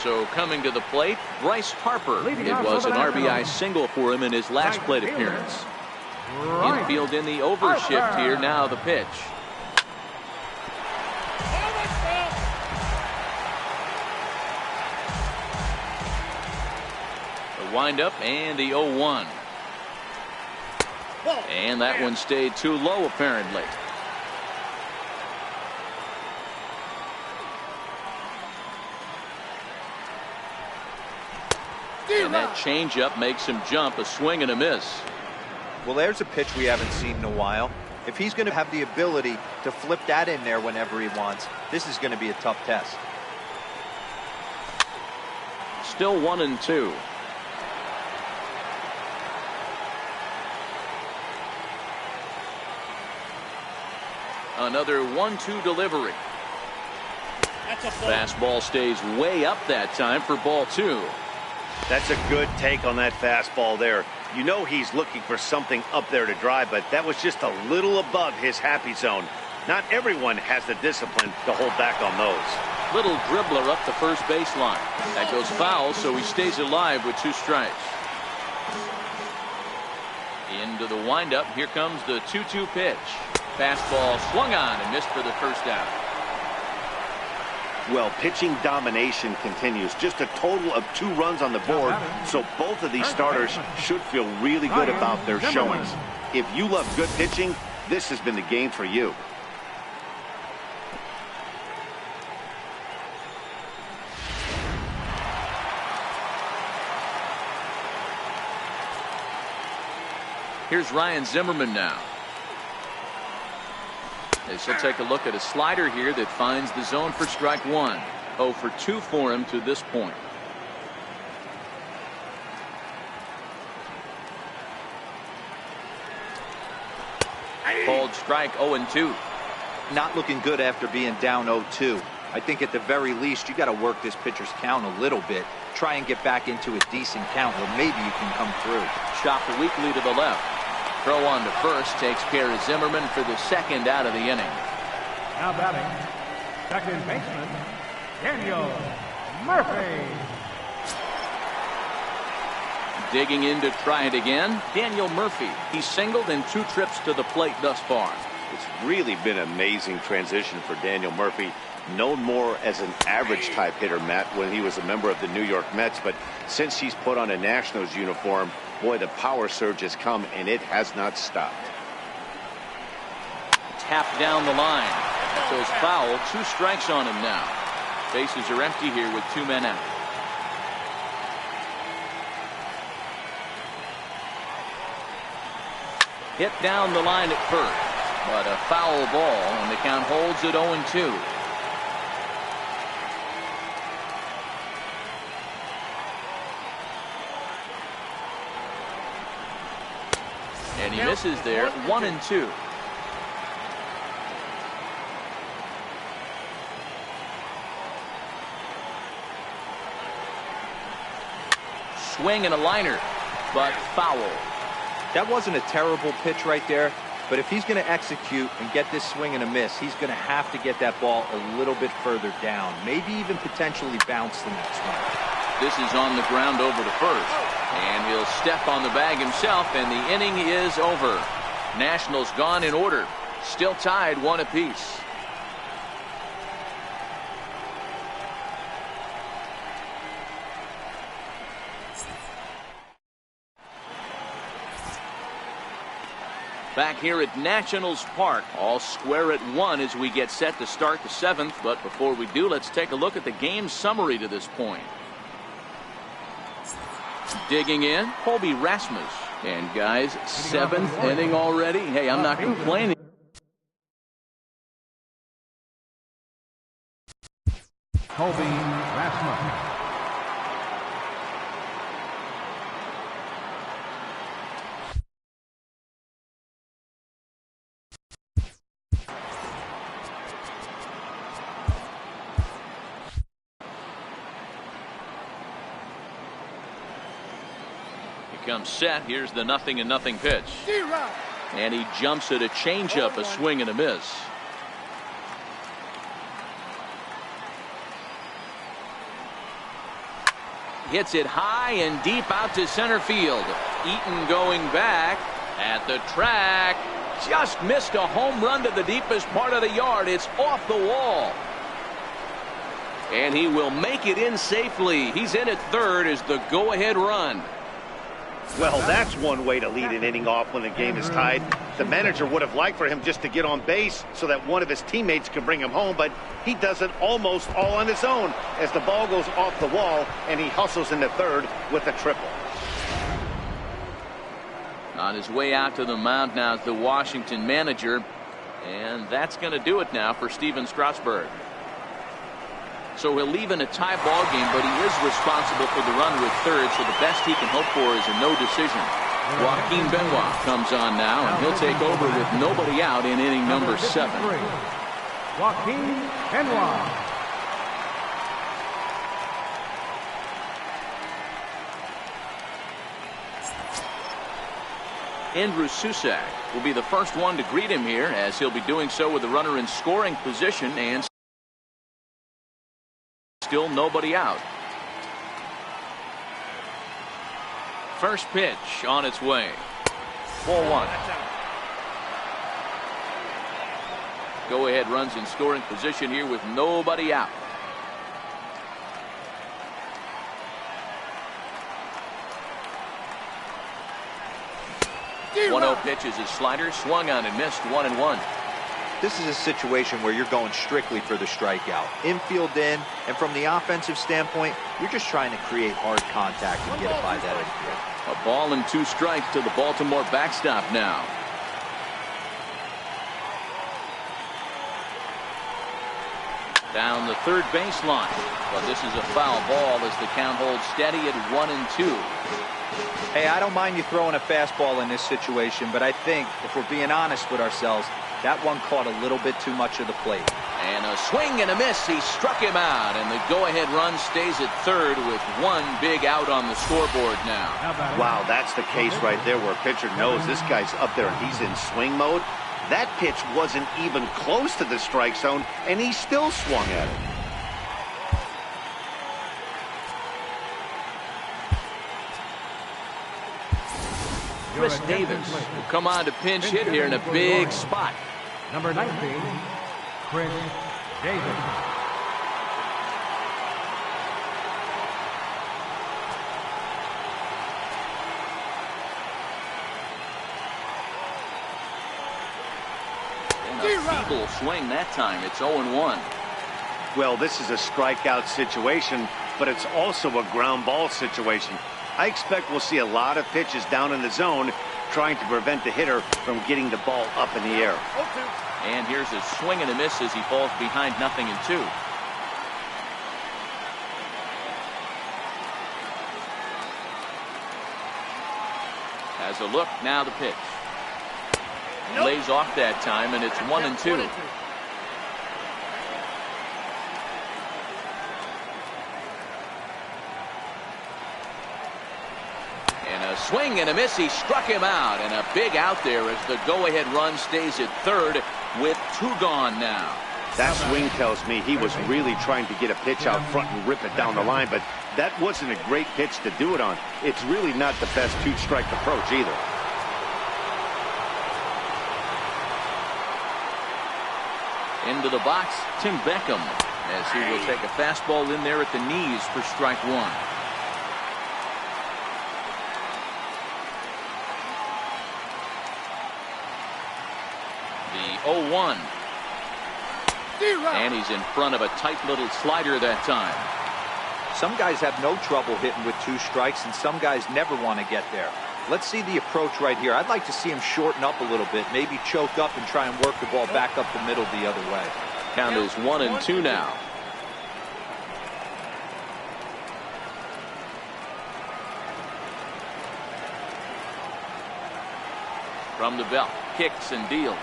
So coming to the plate, Bryce Harper. Leading It off was for an the RBI Nationals. single for him in his last Right plate fielder, appearance. Bryce Infield in the overshift Harper. here. Now the pitch. The windup and the 0-1. And that one stayed too low apparently. And that changeup makes him jump. A swing and a miss. Well, there's a pitch we haven't seen in a while. If he's going to have the ability to flip that in there whenever he wants, this is going to be a tough test. Still 1-2. Another 1-2 delivery. Fastball stays way up that time for ball 2. That's a good take on that fastball there. You know he's looking for something up there to drive, but that was just a little above his happy zone. Not everyone has the discipline to hold back on those. Little dribbler up the first baseline. That goes foul, so he stays alive with 2 strikes. Into the windup. Here comes the 2-2 pitch. Fastball swung on and missed for the first out. Well, pitching domination continues. Just a total of 2 runs on the board, so both of these starters should feel really good about their showings. If you love good pitching, this has been the game for you. Here's Ryan Zimmerman now. As he'll take a look at a slider here that finds the zone for strike 1. 0 for 2 for him to this point. Called strike 0-2. Not looking good after being down 0-2. I think at the very least you got to work this pitcher's count a little bit. Try and get back into a decent count where maybe you can come through. Chopped weakly to the left. Throw on to first takes care of Zimmerman for the second out of the inning. Now batting, second baseman, Daniel Murphy. Digging in to try it again, Daniel Murphy. He's singled in 2 trips to the plate thus far. It's really been an amazing transition for Daniel Murphy. Known more as an average type hitter, Matt, when he was a member of the New York Mets. But since he's put on a Nationals uniform, boy, the power surge has come, and it has not stopped. Tapped down the line. That goes foul. 2 strikes on him now. Bases are empty here with 2 men out. Hit down the line at first, but a foul ball, and the count holds at 0-2. And he misses there. 1-2. Swing and a liner, but foul. That wasn't a terrible pitch right there, but if he's going to execute and get this swing and a miss, he's going to have to get that ball a little bit further down, maybe even potentially bounce the next one. This is on the ground over to first, and he'll step on the bag himself, and the inning is over. Nationals gone in order, still tied 1 apiece. Back here at Nationals Park, all square at 1 as we get set to start the 7th. But before we do, let's take a look at the game summary to this point. Digging in, Colby Rasmus. And guys, 7th inning already. Hey, I'm not complaining. Colby Rasmus. Comes set. Here's the 0-0 pitch. And he jumps at a changeup, a swing and a miss. hits it high and deep out to center field. Eaton going back at the track. Just missed a home run to the deepest part of the yard. It's off the wall. And he will make it in safely. He's in at third as the go-ahead run. Well, that's one way to lead an inning off when the game is tied. The manager would have liked for him just to get on base so that one of his teammates could bring him home, but he does it almost all on his own as the ball goes off the wall and he hustles into third with a triple. On his way out to the mound now is the Washington manager, and that's going to do it now for Steven Strasburg. So he'll leave in a tie ball game, but he is responsible for the run with third, so the best he can hope for is a no decision. Joaquin Benoit comes on now, and he'll take over with nobody out in inning number 7. Joaquin Benoit. Andrew Susac will be the first one to greet him here, as he'll be doing so with the runner in scoring position and still nobody out. First pitch on its way. Ball 1. Go ahead runs in scoring position here with nobody out. One 0 pitch is his slider, swung on and missed. 1-1. This is a situation where you're going strictly for the strikeout. Infield in, and from the offensive standpoint, you're just trying to create hard contact and get it by that infield. A ball and 2 strikes to the Baltimore backstop now. Down the third baseline, but this is a foul ball as the count holds steady at 1-2. Hey, I don't mind you throwing a fastball in this situation, but I think if we're being honest with ourselves, that one caught a little bit too much of the plate. And a swing and a miss. He struck him out, and the go-ahead run stays at third with one big out on the scoreboard now. Wow, that's the case right there where a pitcher knows this guy's up there and he's in swing mode. That pitch wasn't even close to the strike zone, and he still swung at it. Chris Davis will come on to pinch hit here in a big spot. Number 19, Chris Davis. And a feeble swing that time. It's 0-1. Well, this is a strikeout situation, but it's also a ground ball situation. I expect we'll see a lot of pitches down in the zone trying to prevent the hitter from getting the ball up in the air. And here's a swing and a miss as he falls behind 0-2. Has a look, now the pitch. Lays off that time, and it's 1-2. Swing and a miss. He struck him out, and a big out there as the go-ahead run stays at third with 2 gone now. That swing tells me he was really trying to get a pitch out front and rip it down the line, but that wasn't a great pitch to do it on. It's really not the best 2-strike approach either. Into the box, Tim Beckham, as he will take a fastball in there at the knees for strike 1. The 0-1. And he's in front of a tight little slider that time. Some guys have no trouble hitting with 2 strikes, and some guys never want to get there. Let's see the approach right here. I'd like to see him shorten up a little bit, maybe choke up and try and work the ball back up the middle the other way. Count is 1-2 now. From the belt, kicks and deals.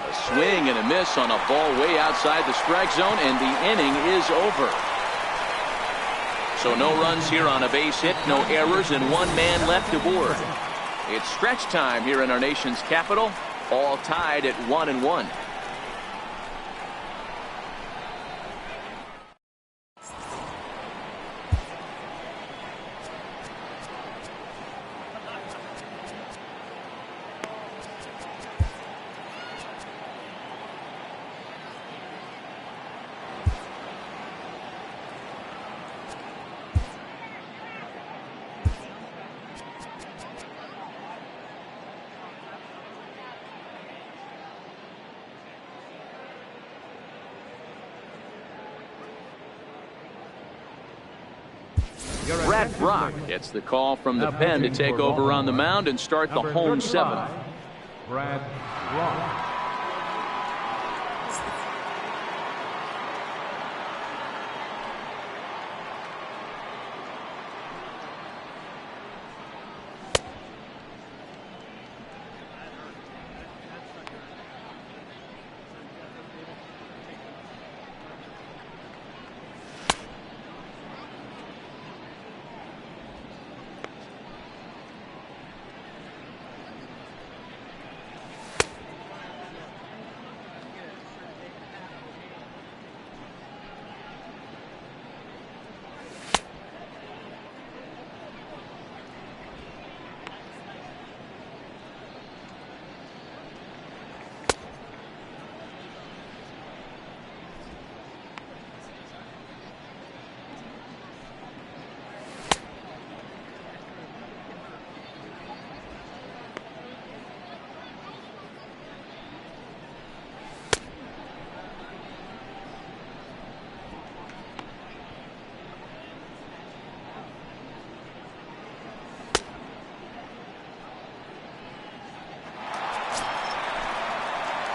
A swing and a miss on a ball way outside the strike zone, and the inning is over. So no runs here on a base hit, no errors, and 1 man left aboard. It's stretch time here in our nation's capital, all tied at 1-1. Brad Brock gets the call from the pen to take over on the mound and start the home seventh. Brad Brock.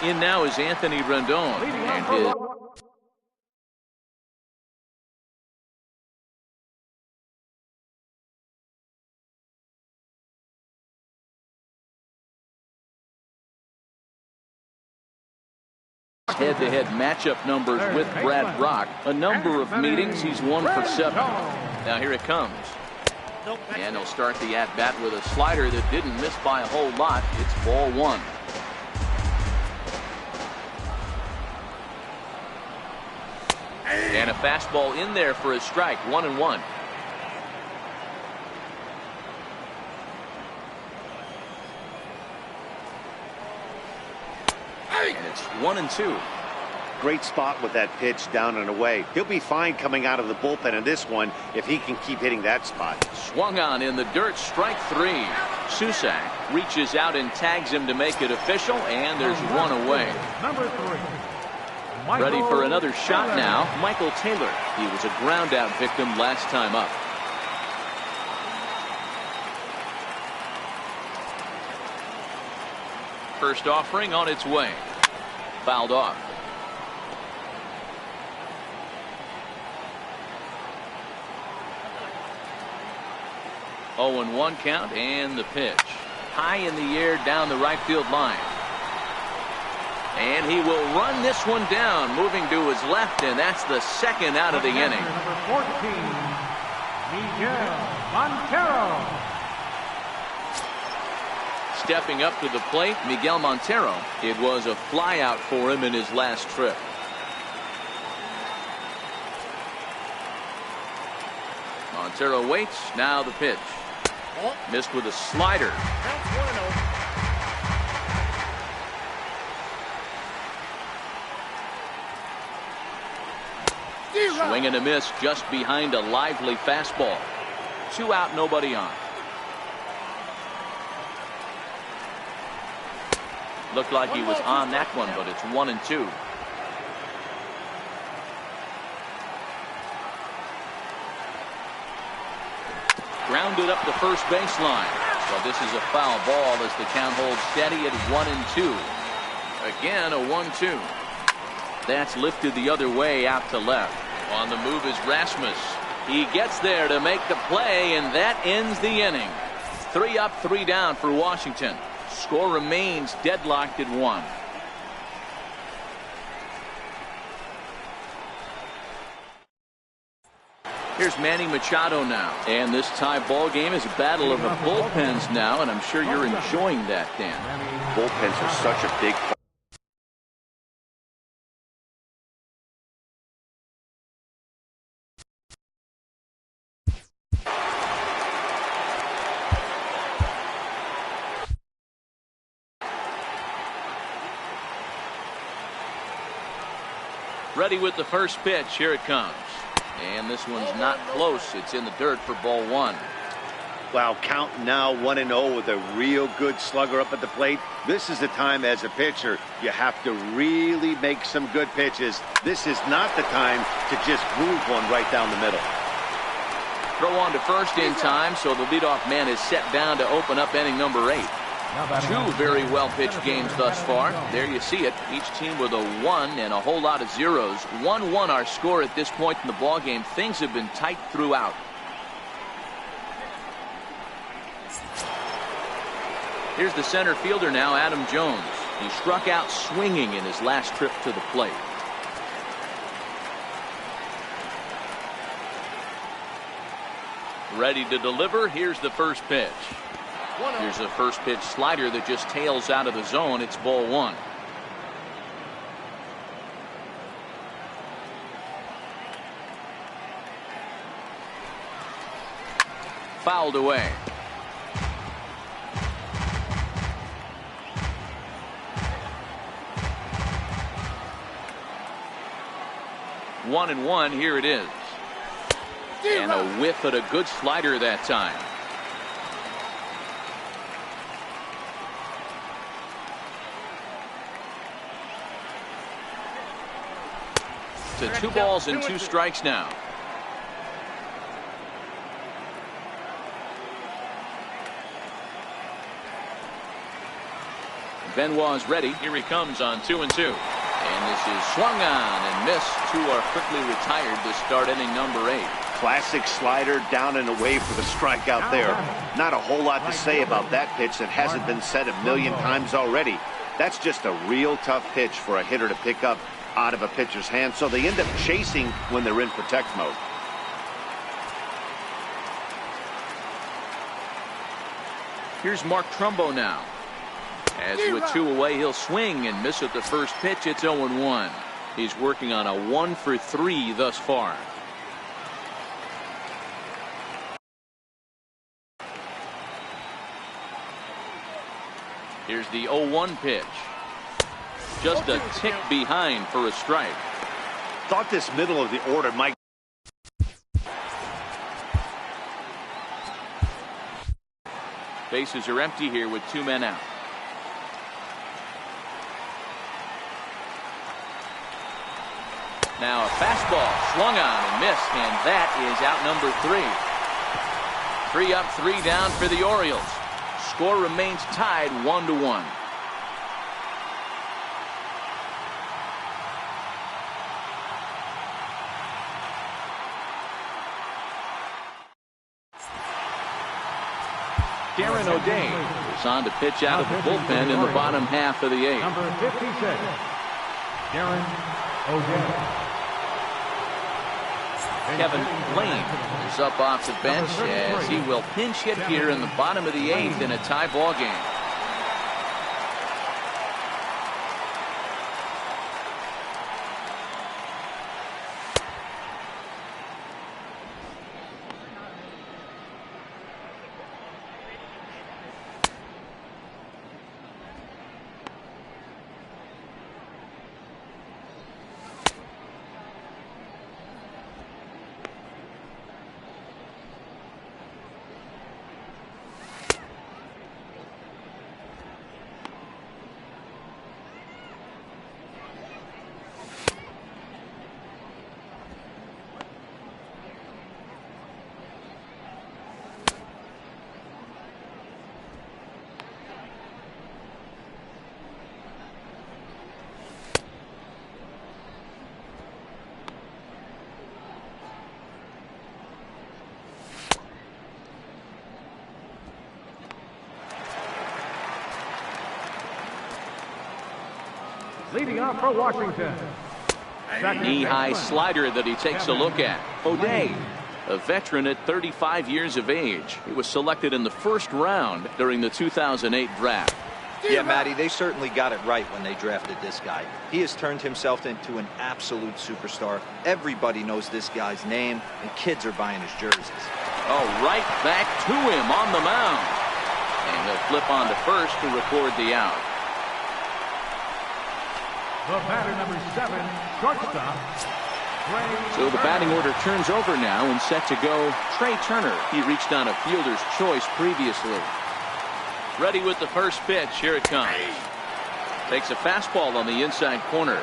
In now is Anthony Rendon, and his head-to-head matchup numbers with Brad Brock. A number of meetings, he's 1 for 7. Now here it comes. And he'll start the at-bat with a slider that didn't miss by a whole lot. It's ball 1. And a fastball in there for a strike, 1-1. And it's 1-2. Great spot with that pitch down and away. He'll be fine coming out of the bullpen in this one if he can keep hitting that spot. Swung on in the dirt, strike 3. Susak reaches out and tags him to make it official, and there's 1 away. Number 3. Ready for another shot now, Michael Taylor. He was a ground-out victim last time up. First offering on its way. Fouled off. 0-1 count, and the pitch. High in the air down the right field line. And he will run this one down, moving to his left, and that's the second out of the inning. Number 14, Miguel Montero. Stepping up to the plate, Miguel Montero. It was a flyout for him in his last trip. Montero waits. Now the pitch. Missed with a slider. Swing and a miss just behind a lively fastball. 2 out, nobody on. Looked like he was on that one, but it's 1-2. Grounded up the first baseline. So this is a foul ball as the count holds steady at 1-2. Again, a 1-2. That's lifted the other way out to left. On the move is Rasmus. He gets there to make the play, and that ends the inning. 3 up, 3 down for Washington. Score remains deadlocked at 1. Here's Manny Machado now. And this tie ball game is a battle of the bullpens now, and I'm sure you're enjoying that, Dan. Bullpens are such a big part. Ready with the first pitch. Here it comes. And this one's not close. It's in the dirt for ball 1. Wow, count now 1-0 with a real good slugger up at the plate. This is the time as a pitcher you have to really make some good pitches. This is not the time to just move one right down the middle. Throw on to first in time, so the leadoff man is set down to open up inning number 8. Two very well-pitched games thus far. There you see it. Each team with a 1 and a whole lot of zeros. 1-1 our score at this point in the ball game. Things have been tight throughout. Here's the center fielder now, Adam Jones. He struck out swinging in his last trip to the plate. Ready to deliver. Here's the first pitch. Here's a first pitch slider that just tails out of the zone. It's ball 1. Fouled away. One and one. Here it is. And a whiff at a good slider that time. To 2 balls and 2 strikes now. Benoit's ready. Here he comes on 2-2. And this is swung on and missed. 2 are quickly retired to start inning number 8. Classic slider down and away for the strikeout there. Not a whole lot to say about that pitch that hasn't been said a million times already. That's just a real tough pitch for a hitter to pick up out of a pitcher's hand, so they end up chasing when they're in protect mode. Here's Mark Trumbo now. As with 2 away, he'll swing and miss at the first pitch. It's 0-1. He's working on a 1 for 3 thus far. Here's the 0-1 pitch. Just a tick behind for a strike. Thought this middle of the order might. Bases are empty here with 2 men out. Now a fastball swung on and missed, and that is out number 3. 3 up, 3 down for the Orioles. Score remains tied 1-1. Darren O'Day is on to pitch out of the bullpen in the bottom half of the 8th. Number 56, Darren O'Day. Kevin Lane is up off the bench as he will pinch hit here in the bottom of the 8th in a tie ball game. Leading off for Washington. Knee-high slider that he takes a look at. O'Day, a veteran at 35 years of age. He was selected in the first round during the 2008 draft. Yeah, Matty, they certainly got it right when they drafted this guy. He has turned himself into an absolute superstar. Everybody knows this guy's name, and kids are buying his jerseys. Oh, right back to him on the mound. And he'll flip on to first to record the out. The batter, number 7, shortstop. So the batting order turns over now and set to go Trey Turner. He reached on a fielder's choice previously. Ready with the first pitch. Here it comes. Takes a fastball on the inside corner.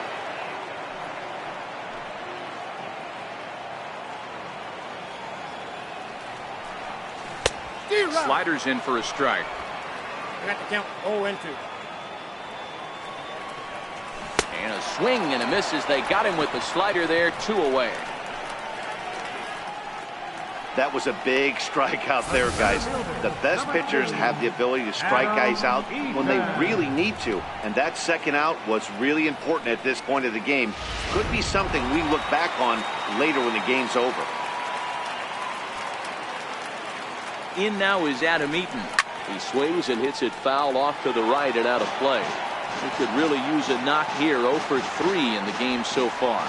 Slider's in for a strike. I got the count 0-2. And a swing and a miss as they got him with the slider there, 2 away. That was a big strikeout there, guys. The best pitchers have the ability to strike guys out when they really need to. And that second out was really important at this point of the game. Could be something we look back on later when the game's over. In now is Adam Eaton. He swings and hits it foul off to the right and out of play. He could really use a knock here. 0 for 3 in the game so far.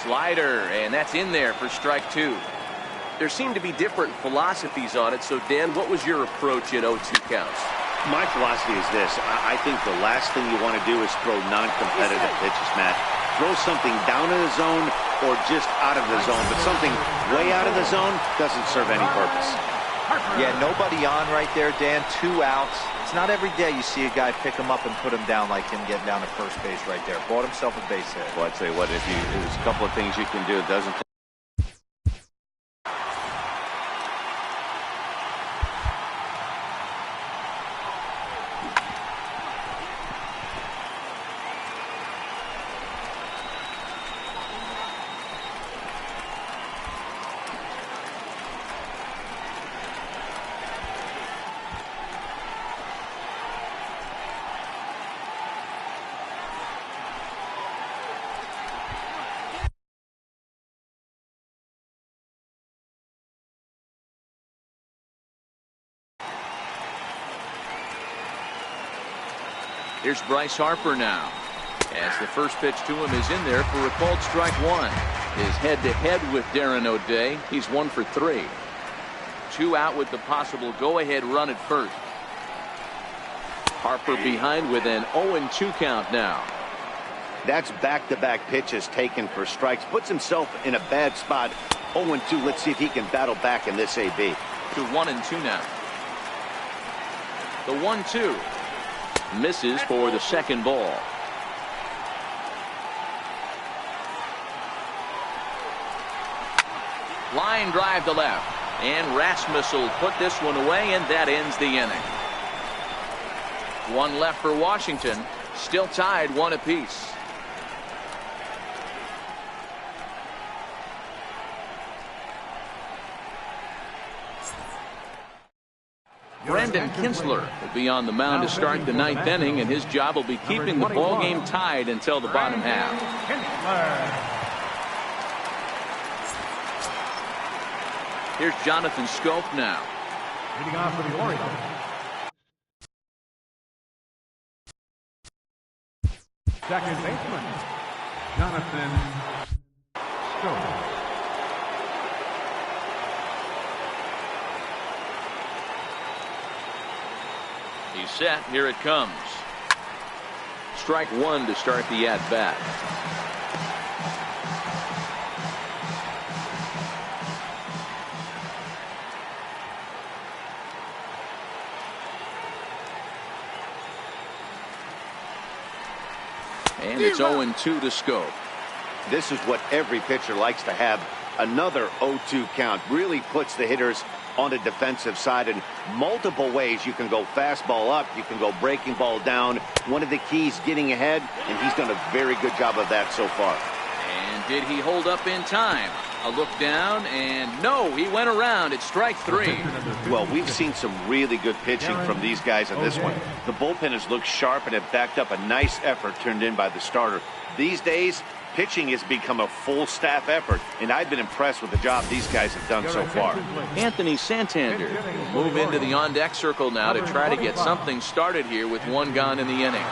Slider, and that's in there for strike 2. There seem to be different philosophies on it. So, Dan, what was your approach in 0-2 counts? My philosophy is this. I think the last thing you want to do is throw non-competitive pitches, Matt. Throw something down in the zone or just out of the zone. But something way out of the zone doesn't serve any purpose. Yeah, nobody on right there, Dan. 2 outs. It's not every day you see a guy pick him up and put him down like him getting down to first base right there. Bought himself a base hit. Well, I'd say what, there's a couple of things you can do. It doesn't. Here's Bryce Harper now. As the first pitch to him is in there for a called strike 1. His head-to-head with Darren O'Day. He's 1 for 3. 2 out with the possible go-ahead run at first. Harper behind with an 0-2 count now. That's back-to-back pitches taken for strikes. Puts himself in a bad spot. 0-2. Let's see if he can battle back in this AB. To 1-2 now. The 1-2. Misses for the second ball. Line drive to left. And Rasmus will put this one away, and that ends the inning. 1 left for Washington. Still tied 1 apiece. Brendan Kinsler will be on the mound to start the 9th inning, and his job will be keeping the ball game tied until the bottom half. Here's Jonathan Scope now. Leading off for the Orioles. Second baseman, Jonathan Scope. He's set. Here it comes. Strike 1 to start the at-bat. And it's 0-2 to Scope. This is what every pitcher likes to have. Another 0-2 count really puts the hitters on the defensive side in multiple ways. You can go fastball up, you can go breaking ball down. One of the keys, getting ahead, and he's done a very good job of that so far. And did he hold up in time? A look down, and no, he went around. It's strike 3. Well, we've seen some really good pitching from these guys in this one. The bullpen has looked sharp and have backed up a nice effort turned in by the starter. These days, pitching has become a full staff effort, and I've been impressed with the job these guys have done so far. Anthony Santander will move into the on-deck circle now to try to get something started here with 1 gone in the inning.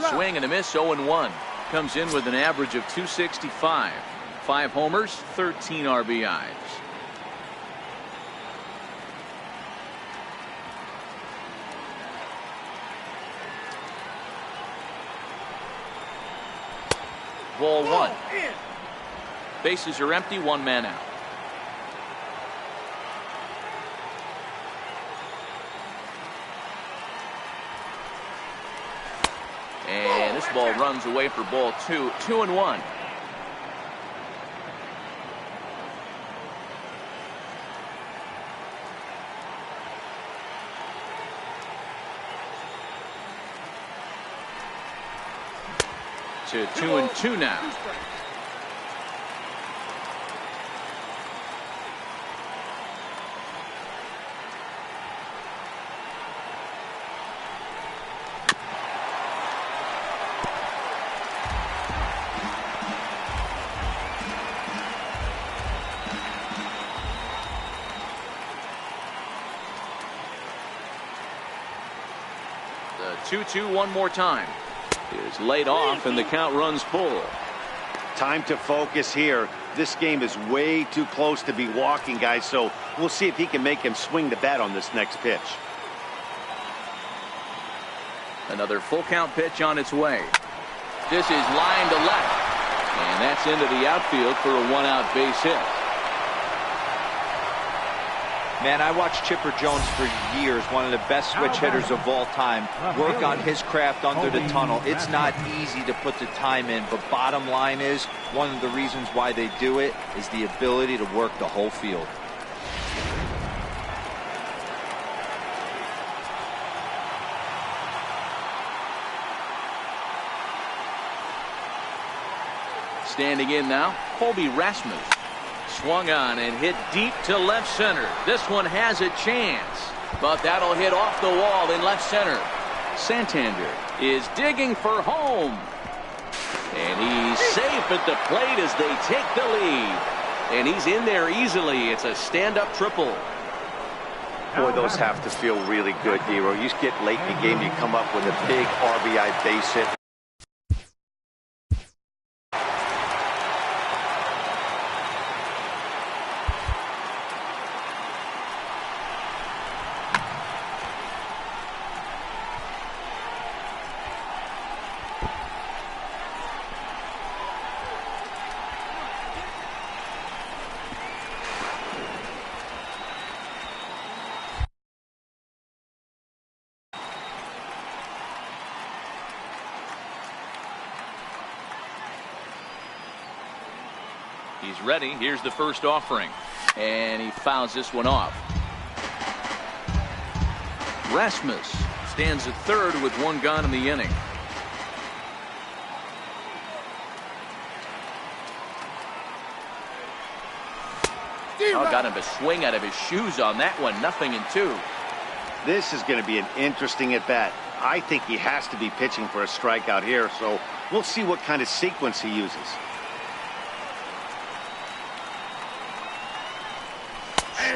Swing and a miss, 0-1. Comes in with an average of 265. 5 homers, 13 RBIs. Ball 1. Bases are empty, 1 man out. And this ball runs away for ball 2. 2-1. To 2-2 now. The 2-2 one more time. Is laid off and the count runs full. Time to focus here. This game is way too close to be walking, guys, so we'll see if he can make him swing the bat on this next pitch. Another full count pitch on its way. This is line to left, and that's into the outfield for a 1-out base hit. Man, I watched Chipper Jones for years, one of the best switch hitters of all time. Work on his craft under the tunnel. It's not easy to put the time in, but bottom line is, one of the reasons why they do it is the ability to work the whole field. Standing in now, Colby Rasmus. Swung on and hit deep to left center. This one has a chance, but that'll hit off the wall in left center. Santander is digging for home, and he's safe at the plate as they take the lead, and he's in there easily. It's a stand-up triple. Boy, those have to feel really good, Hero. You get late in the game, you come up with a big RBI base hit. He's ready. Here's the first offering, and he fouls this one off. Rasmus stands at third with 1 gone in the inning. Oh, got him to swing out of his shoes on that one. 0-2. This is going to be an interesting at bat. I think he has to be pitching for a strikeout here, so we'll see what kind of sequence he uses.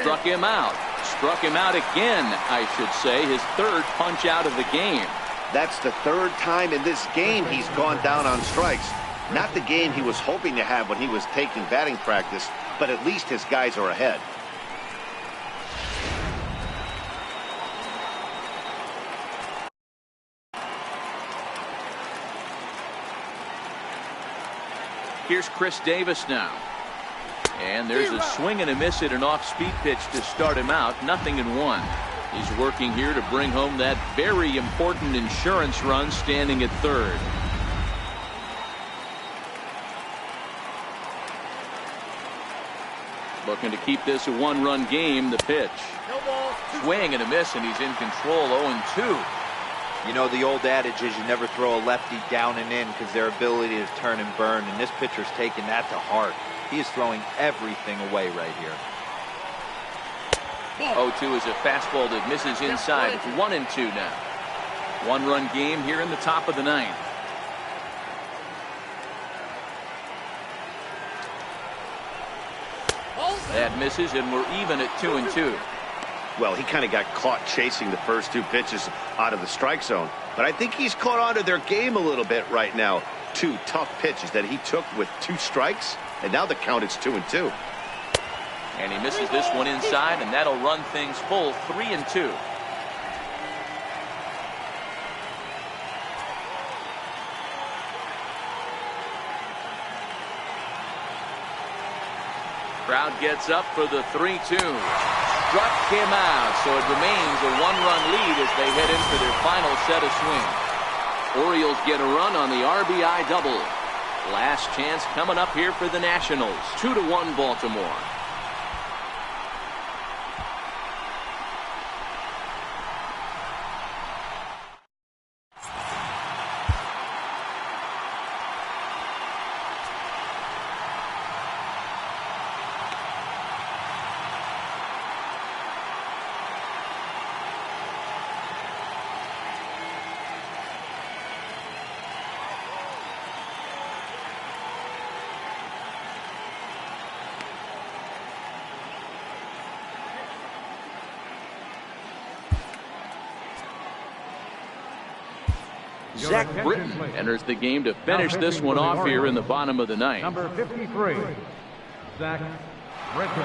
Struck him out. Struck him out again, I should say. His 3rd punch out of the game. That's the 3rd time in this game he's gone down on strikes. Not the game he was hoping to have when he was taking batting practice, but at least his guys are ahead. Here's Chris Davis now. And there's a swing and a miss at an off-speed pitch to start him out. 0-1. He's working here to bring home that very important insurance run, standing at third. Looking to keep this a 1-run game. The pitch. Swing and a miss, and he's in control. 0-2. You know, the old adage is you never throw a lefty down and in because their ability to turn and burn, and this pitcher's taking that to heart. He is throwing everything away right here. 0-2 is a fastball that misses inside. It's 1-2 now. 1-run game here in the top of the 9th. That misses, and we're even at 2-2. Well, he kind of got caught chasing the first 2 pitches out of the strike zone, but I think he's caught on to their game a little bit right now. 2 tough pitches that he took with 2 strikes. and now the count is 2-2. And he misses this one inside, and that'll run things full 3-2. Crowd gets up for the 3-2. Struck him out, so it remains a one-run lead as they head in for their final set of swings. Orioles get a run on the RBI double. Last chance coming up here for the Nationals. 2-1 Baltimore. Zach Britton enters the game to finish this one off here in the bottom of the ninth. Number 53, Zach Britton.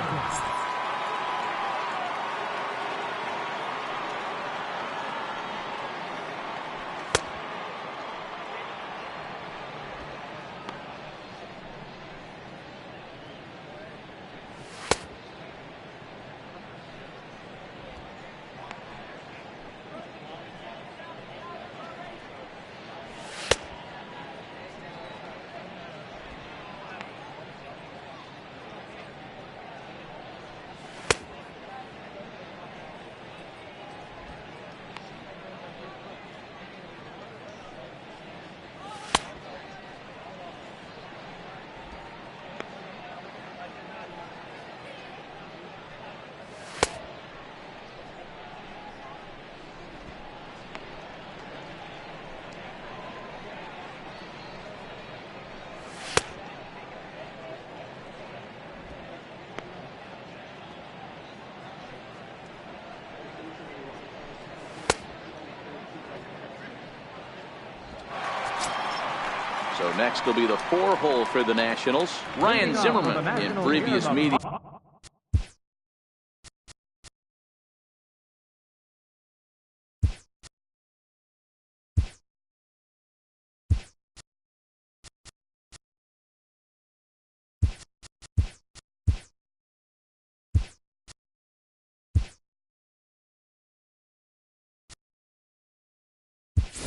So next will be the 4-hole for the Nationals. Ryan Zimmerman in previous media.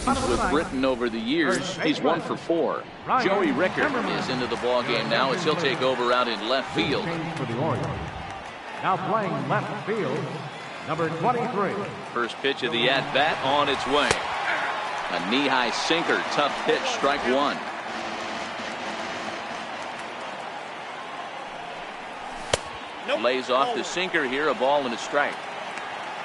With Britton over the years, he's 1 for 4. Joey Rickard is into the ball game now as he'll take over out in left field. For the Orioles. Now playing left field, number 23. First pitch of the at-bat on its way. A knee-high sinker, tough pitch, strike one. Lays off the sinker here, a ball and a strike.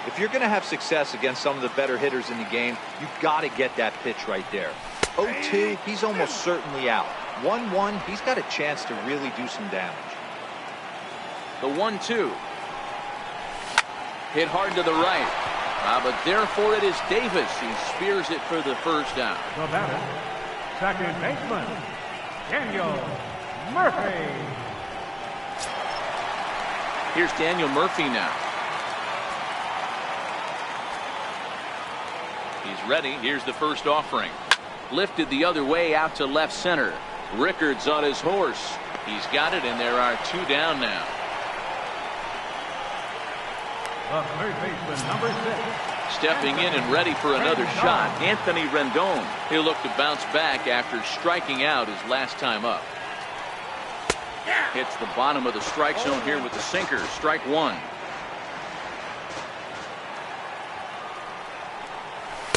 If you're going to have success against some of the better hitters in the game, you've got to get that pitch right there. 0-2, he's almost certainly out. 1-1, he's got a chance to really do some damage. The 1-2. Hit hard to the right. But therefore it is Davis who spears it for the first down. The batter, second baseman, Daniel Murphy. Here's Daniel Murphy now. He's ready. Here's the first offering. Lifted the other way out to left center. Rickard's on his horse. He's got it, and there are 2 down now. The third baseman, number 6. Stepping in and ready for another shot, Anthony Rendon. He'll look to bounce back after striking out his last time up. Hits the bottom of the strike zone here with the sinker. Strike one.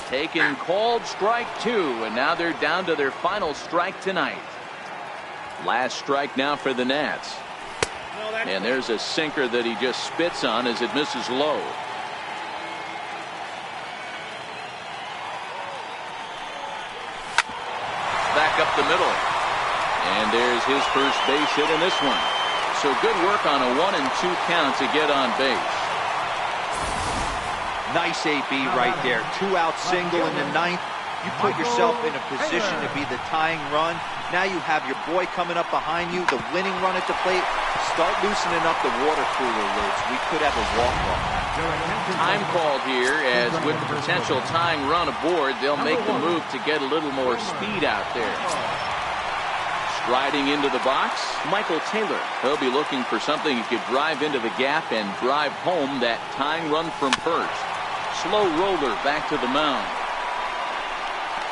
Taken, called, strike two, and now they're down to their final strike tonight. Last strike now for the Nats. And there's a sinker that he just spits on as it misses low. Back up the middle. And there's his first base hit in this one. So good work on a 1-2 count to get on base. Nice AB right there. 2-out single in the ninth. You put yourself in a position to be the tying run. Now you have your boy coming up behind you, the winning run at the plate. Start loosening up the water cooler lids. We could have a walk-off. Time called here, as with the potential tying run aboard, they'll make the move to get a little more speed out there. Striding into the box, Michael Taylor. He'll be looking for something he could drive into the gap and drive home that tying run from first. Slow roller back to the mound.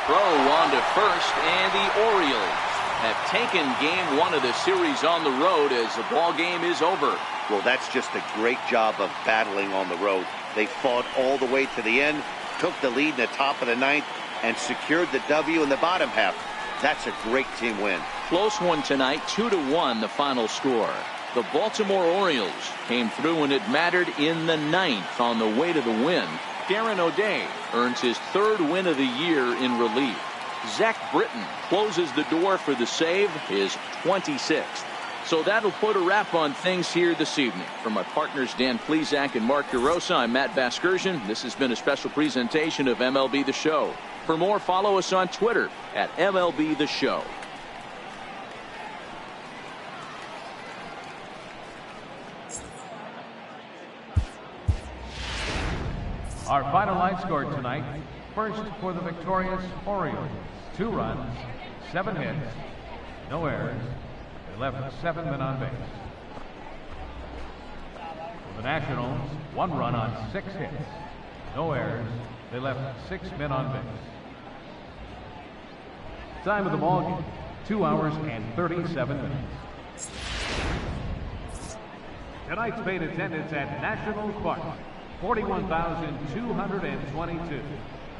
Throw on to first, and the Orioles have taken game one of the series on the road as the ball game is over. Well, that's just a great job of battling on the road. They fought all the way to the end, took the lead in the top of the ninth, and secured the W in the bottom half. That's a great team win. Close one tonight, 2-1 the final score. The Baltimore Orioles came through when it mattered in the ninth on the way to the win. Darren O'Day earns his third win of the year in relief. Zach Britton closes the door for the save, his 26th. So that'll put a wrap on things here this evening. From my partners Dan Plesac and Mark DeRosa, I'm Matt Vasgersian. This has been a special presentation of MLB The Show. For more, follow us on Twitter at MLB The Show. Our final line score tonight. First for the victorious Orioles. 2 runs, 7 hits, no errors. They left 7 men on base. For the Nationals, 1 run on 6 hits, no errors. They left 6 men on base. Time of the ball game, 2 hours and 37 minutes. Tonight's paid attendance at Nationals Park, 41,222.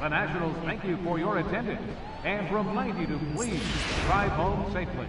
The Nationals thank you for your attendance and remind you to please drive home safely.